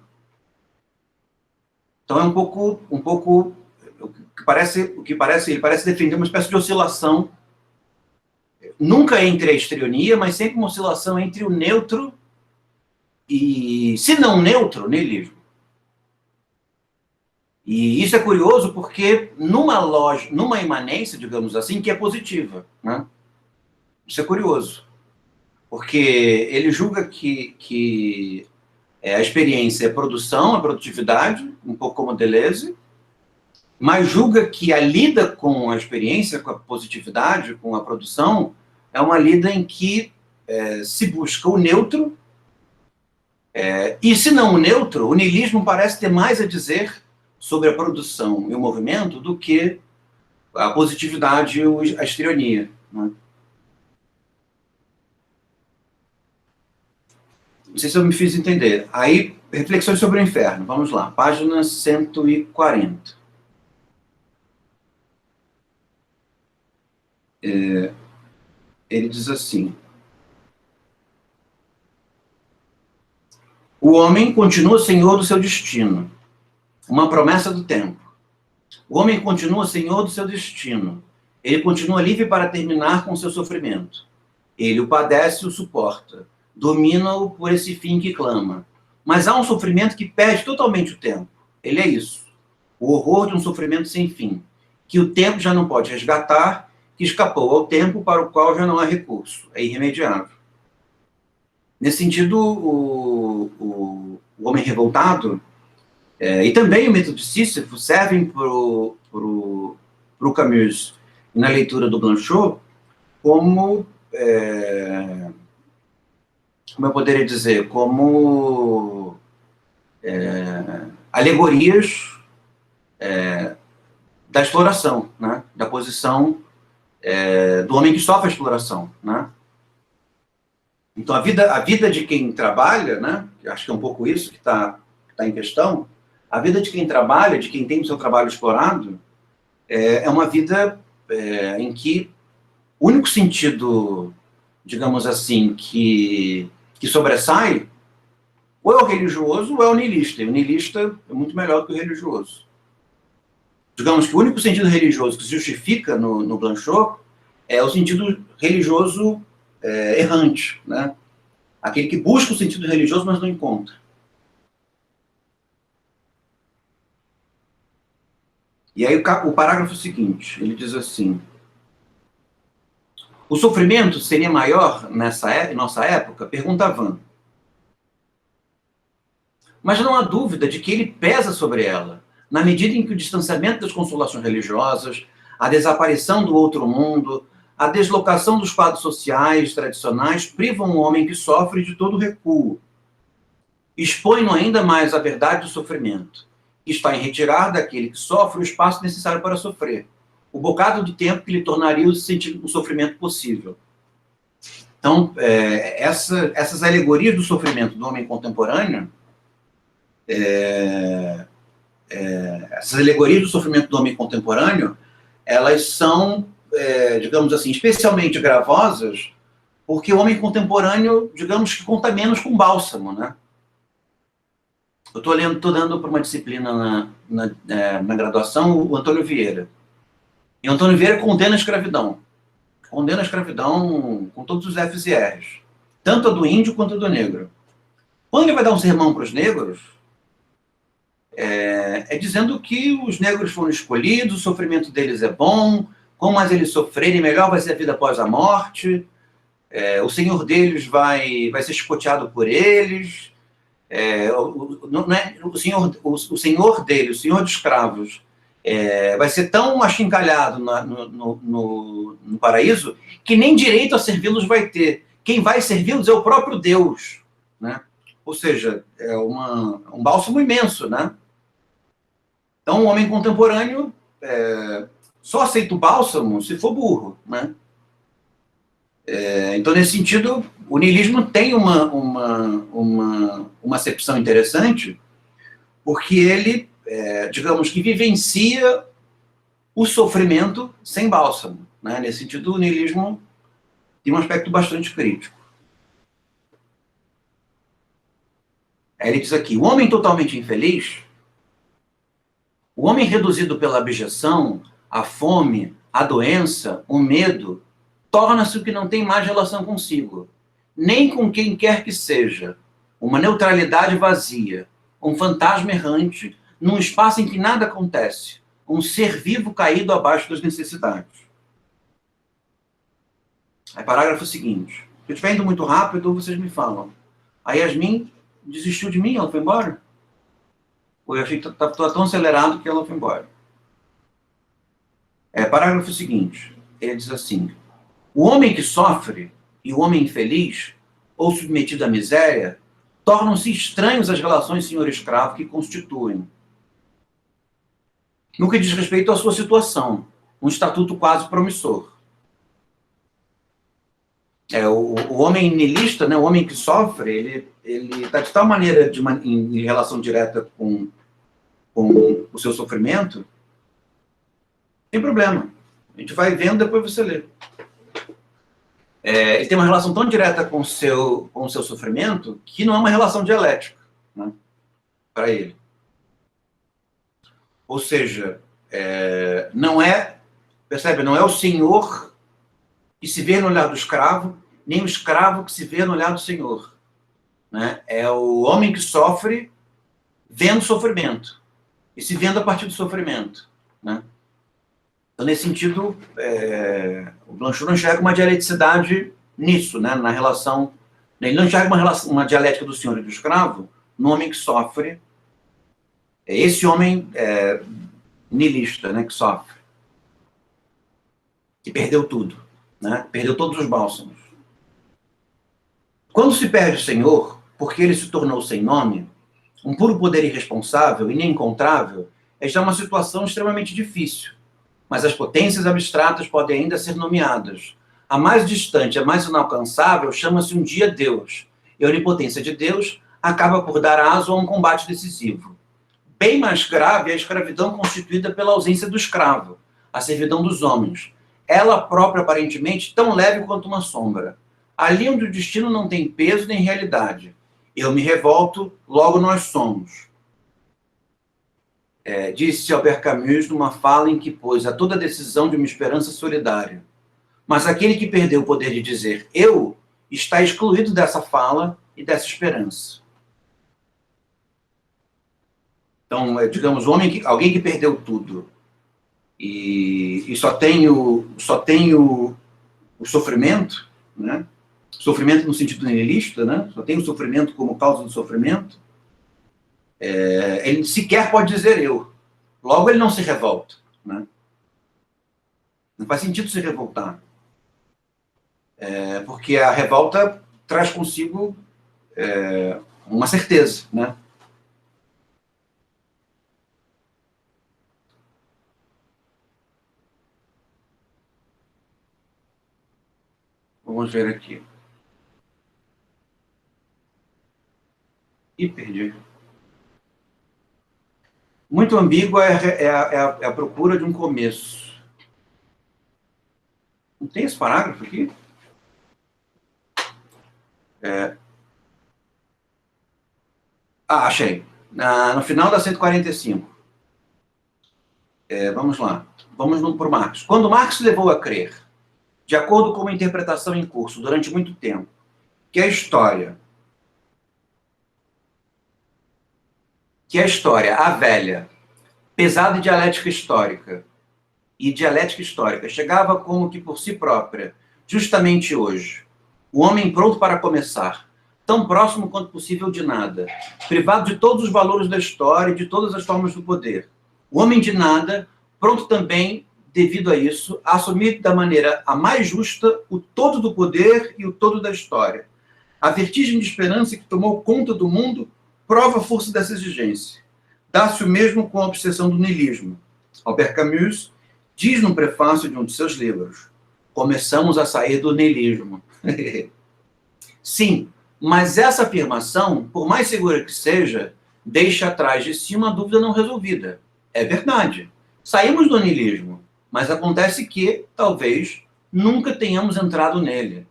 Então é um pouco ele parece defender uma espécie de oscilação, nunca entre a histrionia, mas sempre uma oscilação entre o neutro e, se não neutro, niilismo. E isso é curioso porque numa imanência, digamos assim, que é positiva. Né? Isso é curioso. Porque ele julga que a experiência é produção, é produtividade, um pouco como Deleuze, mas julga que a lida com a experiência, com a positividade, com a produção, é uma lida em que se busca o neutro, e se não o neutro, o niilismo parece ter mais a dizer sobre a produção e o movimento do que a positividade e a histrionia. Né? Não sei se eu me fiz entender. Aí, reflexões sobre o inferno. Vamos lá, página 140. Ele diz assim: o homem continua senhor do seu destino. Uma promessa do tempo. O homem continua senhor do seu destino. Ele continua livre para terminar com o seu sofrimento. Ele o padece e o suporta. Domina-o por esse fim que clama. Mas há um sofrimento que perde totalmente o tempo. Ele é isso. O horror de um sofrimento sem fim, que o tempo já não pode resgatar, que escapou ao tempo para o qual já não há recurso. É irremediável. Nesse sentido, o homem revoltado e também o mito de Sísifo servem para o Camus, na leitura do Blanchot, como eu poderia dizer, como alegorias da exploração, né? Da posição do homem que sofre a exploração, né? Então, a vida de quem trabalha, né? Acho que é um pouco isso que está em questão. A vida de quem trabalha, de quem tem o seu trabalho explorado, é uma vida em que o único sentido, digamos assim, que sobressai, ou é o religioso ou é o niilista. E o niilista é muito melhor do que o religioso. Digamos que o único sentido religioso que se justifica no Blanchot é o sentido religioso errante, né? Aquele que busca o sentido religioso, mas não encontra. E aí o parágrafo seguinte, ele diz assim: o sofrimento seria maior em nossa época? Pergunta Van. Mas não há dúvida de que ele pesa sobre ela, na medida em que o distanciamento das consolações religiosas, a desaparição do outro mundo, a deslocação dos quadros sociais tradicionais privam o homem que sofre de todo recuo. Expõe-no ainda mais à verdade do sofrimento, que está em retirar daquele que sofre o espaço necessário para sofrer, o bocado de tempo que lhe tornaria o sofrimento possível. Então, essas alegorias do sofrimento do homem contemporâneo, elas são, digamos assim, especialmente gravosas, porque o homem contemporâneo, digamos que conta menos com bálsamo, né? Eu estou dando para uma disciplina na graduação o Antônio Vieira. E o Antônio Vieira condena a escravidão. Condena a escravidão com todos os Fs e Rs. Tanto a do índio quanto a do negro. Quando ele vai dar um sermão para os negros, dizendo que os negros foram escolhidos, o sofrimento deles é bom, quanto mais eles sofrerem, melhor vai ser a vida após a morte, o senhor deles vai ser chicoteado por eles, o senhor dele, o senhor dos escravos, vai ser tão achincalhado no paraíso que nem direito a servi-los vai ter. Quem vai servi-los é o próprio Deus, né? Ou seja, é um bálsamo imenso, né? Então, o homem contemporâneo só aceita o bálsamo se for burro, né? Então, nesse sentido, o niilismo tem uma acepção interessante, porque ele, digamos que vivencia o sofrimento sem bálsamo, né? Nesse sentido, o niilismo tem um aspecto bastante crítico. Ele diz aqui: o homem totalmente infeliz, o homem reduzido pela abjeção, a fome, a doença, o medo, torna-se o que não tem mais relação consigo, nem com quem quer que seja, uma neutralidade vazia, um fantasma errante, num espaço em que nada acontece, um ser vivo caído abaixo das necessidades. Aí, parágrafo seguinte. Se eu estiver indo muito rápido, vocês me falam. A Yasmin desistiu de mim, ela foi embora? Ou eu achei que estava tão acelerado que ela foi embora. Parágrafo seguinte. Ele diz assim: o homem que sofre e o homem infeliz, ou submetido à miséria, tornam-se estranhos às relações senhor-escravo que constituem, no que diz respeito à sua situação, um estatuto quase promissor. O homem niilista, né, o homem que sofre, ele está de tal maneira em relação direta com o seu sofrimento, sem problema. A gente vai vendo, depois você lê. Ele tem uma relação tão direta com o seu sofrimento que não é uma relação dialética, né, para ele. Ou seja, não é o senhor que se vê no olhar do escravo, nem o escravo que se vê no olhar do senhor, né? É o homem que sofre vendo sofrimento e se vendo a partir do sofrimento, né? Então, nesse sentido, o Blanchot não enxerga uma dialeticidade nisso, né? Na relação Ele não enxerga uma dialética do senhor e do escravo no homem que sofre. É esse homem niilista, né, que sofre. Que perdeu tudo. Né? Perdeu todos os bálsamos. Quando se perde o Senhor, porque ele se tornou sem nome, um puro poder irresponsável e inencontrável, esta é uma situação extremamente difícil. Mas as potências abstratas podem ainda ser nomeadas. A mais distante, a mais inalcançável, chama-se um dia Deus. E a onipotência de Deus acaba por dar aso a um combate decisivo. Bem mais grave é a escravidão constituída pela ausência do escravo, a servidão dos homens. Ela própria, aparentemente, tão leve quanto uma sombra. Ali onde o destino não tem peso nem realidade. Eu me revolto, logo nós somos. Disse Albert Camus numa fala em que pôs a toda decisão de uma esperança solidária. Mas aquele que perdeu o poder de dizer eu está excluído dessa fala e dessa esperança. Então, digamos, alguém que perdeu tudo e só tem o sofrimento, né? Sofrimento no sentido niilista, né? Só tem o sofrimento como causa do sofrimento, ele sequer pode dizer eu. Logo, ele não se revolta. Né? Não faz sentido se revoltar. Porque a revolta traz consigo uma certeza. Né? Vamos ver aqui. E perdi. Muito ambígua é a procura de um começo. Não tem esse parágrafo aqui? Achei. No final da 145. Vamos lá. Vamos por Marx. Quando Marx levou a crer, de acordo com uma interpretação em curso durante muito tempo, que a história, a velha, pesada dialética histórica, chegava como que por si própria, justamente hoje, o homem pronto para começar, tão próximo quanto possível de nada, privado de todos os valores da história e de todas as formas do poder. O homem de nada, pronto também, devido a isso, a assumir da maneira a mais justa o todo do poder e o todo da história. A vertigem de esperança que tomou conta do mundo prova a força dessa exigência. Dá-se o mesmo com a obsessão do niilismo. Albert Camus diz no prefácio de um de seus livros: começamos a sair do niilismo. Sim, mas essa afirmação, por mais segura que seja, deixa atrás de si uma dúvida não resolvida. É verdade. Saímos do niilismo, mas acontece que, talvez, nunca tenhamos entrado nele.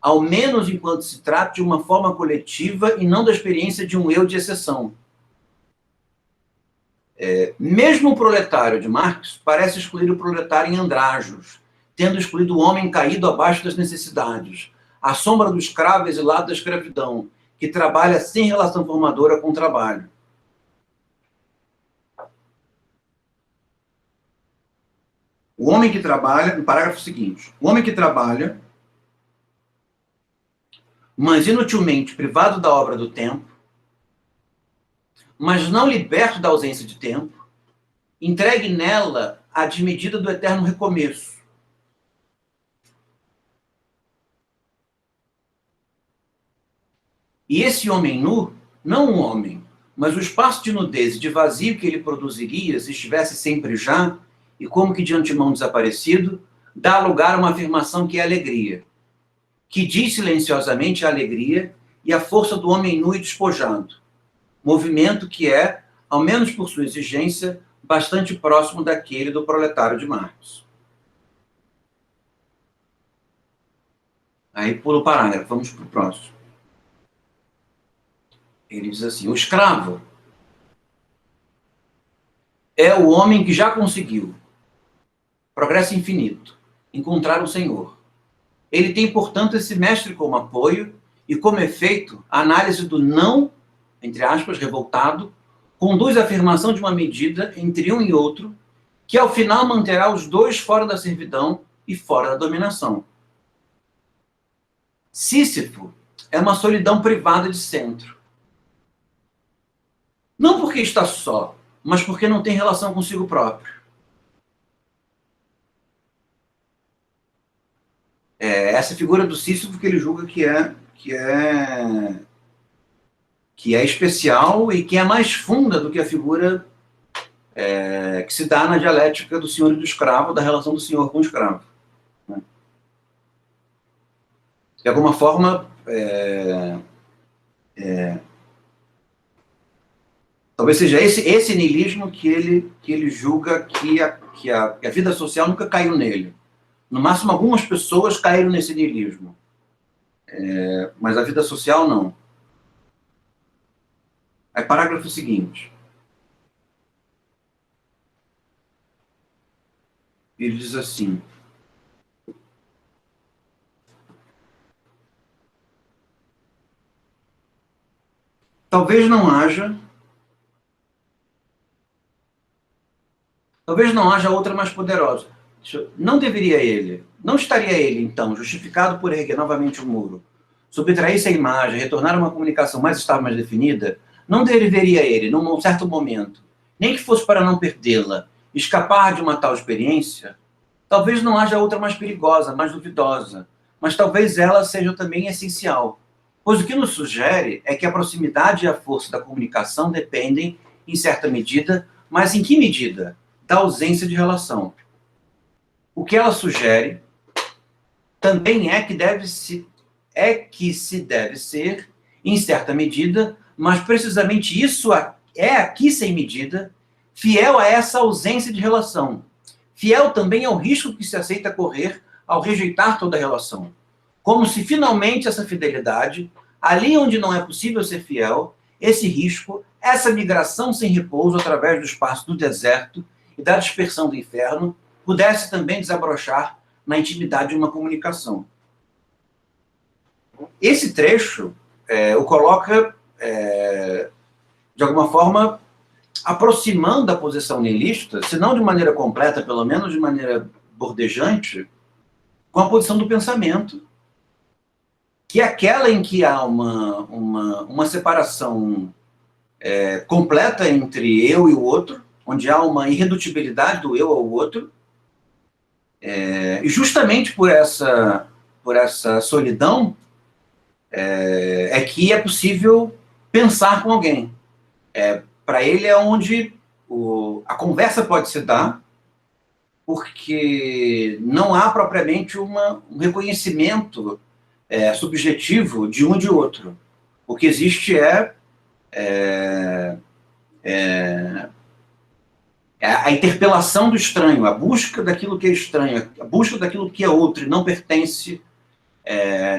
Ao menos enquanto se trata de uma forma coletiva e não da experiência de um eu de exceção. Mesmo o proletário de Marx parece excluir o proletário em andrajos, tendo excluído o homem caído abaixo das necessidades, à sombra do escravo exilado da escravidão, que trabalha sem relação formadora com o trabalho. O homem que trabalha, no parágrafo seguinte, o homem que trabalha, mas inutilmente privado da obra do tempo, mas não liberto da ausência de tempo, entregue nela a desmedida do eterno recomeço. E esse homem nu, não um homem, mas o espaço de nudez e de vazio que ele produziria se estivesse sempre já, e como que de antemão desaparecido, dá lugar a uma afirmação que é alegria, que diz silenciosamente a alegria e a força do homem nu e despojado, movimento que é, ao menos por sua exigência, bastante próximo daquele do proletário de Marx. Aí pula o parágrafo, vamos para o próximo. Ele diz assim: o escravo é o homem que já conseguiu, progresso infinito, encontrar o Senhor. Ele tem, portanto, esse mestre como apoio e, como efeito, a análise do não, entre aspas, revoltado, conduz à afirmação de uma medida entre um e outro, que ao final manterá os dois fora da servidão e fora da dominação. Sísifo é uma solidão privada de centro. Não porque está só, mas porque não tem relação consigo próprio. Essa figura do Sísifo que ele julga que é especial e que é mais funda do que a figura que se dá na dialética do senhor e do escravo, da relação do senhor com o escravo. Né? De alguma forma, talvez seja esse niilismo que ele julga que a vida social nunca caiu nele. No máximo, algumas pessoas caíram nesse niilismo. Mas a vida social, não. Aí, parágrafo seguinte. Ele diz assim: talvez não haja outra mais poderosa. Não estaria ele, então, justificado por erguer novamente o muro, subtrair-se a imagem, retornar a uma comunicação mais estável, mais definida? Não deveria ele, num certo momento, nem que fosse para não perdê-la, escapar de uma tal experiência? Talvez não haja outra mais perigosa, mais duvidosa, mas talvez ela seja também essencial, pois o que nos sugere é que a proximidade e a força da comunicação dependem, em certa medida, mas em que medida? Da ausência de relação. O que ela sugere também é que se deve ser, em certa medida, mas precisamente isso é aqui sem medida, fiel a essa ausência de relação, fiel também ao risco que se aceita correr ao rejeitar toda a relação, como se finalmente essa fidelidade, ali onde não é possível ser fiel, esse risco, essa migração sem repouso através do espaço do deserto e da dispersão do inferno, pudesse também desabrochar na intimidade de uma comunicação. Esse trecho o coloca, de alguma forma, aproximando a posição niilista, se não de maneira completa, pelo menos de maneira bordejante, com a posição do pensamento, que é aquela em que há uma separação completa entre eu e o outro, onde há uma irredutibilidade do eu ao outro, e justamente por essa solidão é que é possível pensar com alguém. Para ele é onde a conversa pode se dar, porque não há propriamente um reconhecimento subjetivo de um e de outro. O que existe a interpelação do estranho, a busca daquilo que é estranho, a busca daquilo que é outro e não pertence a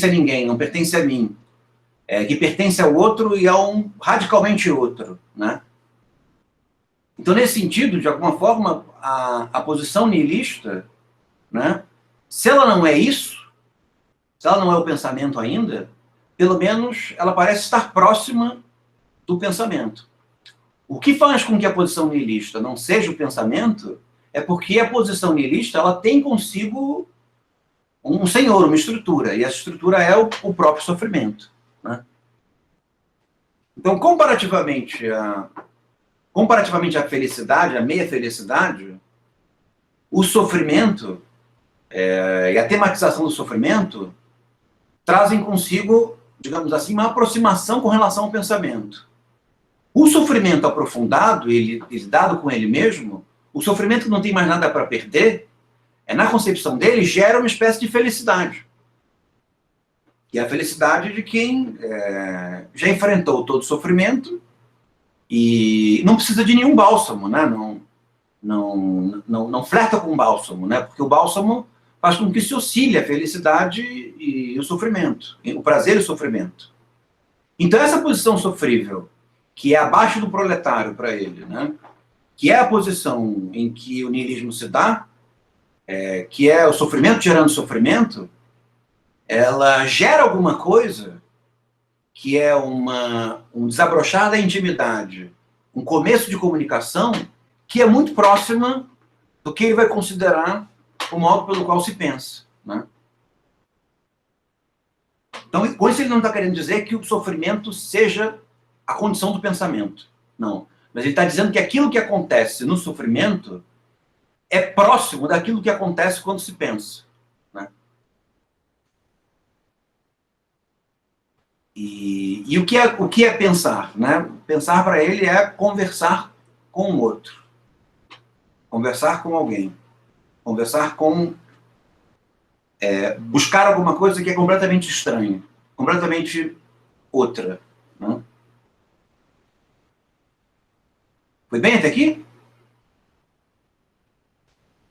ninguém, não pertence a mim, que pertence ao outro e a um radicalmente outro, né? Então, nesse sentido, de alguma forma, a posição niilista, né, se ela não é isso, se ela não é o pensamento ainda, pelo menos ela parece estar próxima do pensamento. O que faz com que a posição niilista não seja o pensamento é porque a posição niilista ela tem consigo um senhor, uma estrutura, e essa estrutura é o próprio sofrimento. Né? Então, comparativamente à felicidade, à meia felicidade, o sofrimento e a tematização do sofrimento trazem consigo, digamos assim, uma aproximação com relação ao pensamento. O sofrimento aprofundado, ele dado com ele mesmo, o sofrimento que não tem mais nada para perder, na concepção dele, gera uma espécie de felicidade. E a felicidade de quem já enfrentou todo o sofrimento e não precisa de nenhum bálsamo, né? Não flerta com o bálsamo, né? Porque o bálsamo faz com que se oscile a felicidade e o sofrimento, o prazer e o sofrimento. Então, essa posição sofrível, que é abaixo do proletário para ele, né? Que é a posição em que o niilismo se dá, que é o sofrimento gerando sofrimento, ela gera alguma coisa que é um desabrochar da intimidade, um começo de comunicação que é muito próxima do que ele vai considerar o modo pelo qual se pensa. Né? Então, com isso ele não está querendo dizer que o sofrimento seja a condição do pensamento. Não. Mas ele está dizendo que aquilo que acontece no sofrimento é próximo daquilo que acontece quando se pensa. Né? E o que é pensar? Né? Pensar para ele é conversar com o outro. Conversar com alguém. Conversar com... buscar alguma coisa que é completamente estranha. Completamente outra. Né? Foi bem até aqui?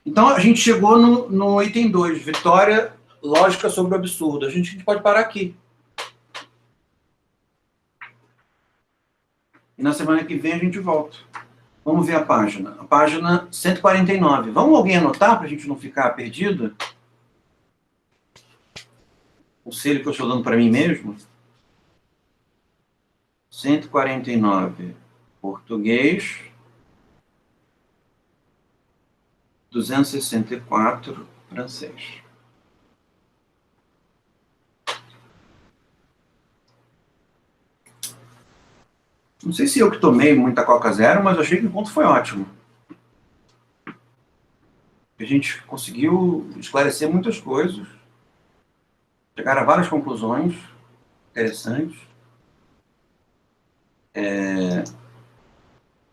Então, a gente chegou no item 2, vitória lógica sobre o absurdo. A gente pode parar aqui. E na semana que vem a gente volta. Vamos ver a página. A página 149. Vamos alguém anotar para a gente não ficar perdido? Conselho que eu estou dando para mim mesmo. 149. Português. 264, francês. Não sei se eu que tomei muita Coca Zero, mas eu achei que o ponto foi ótimo. A gente conseguiu esclarecer muitas coisas, chegar a várias conclusões interessantes.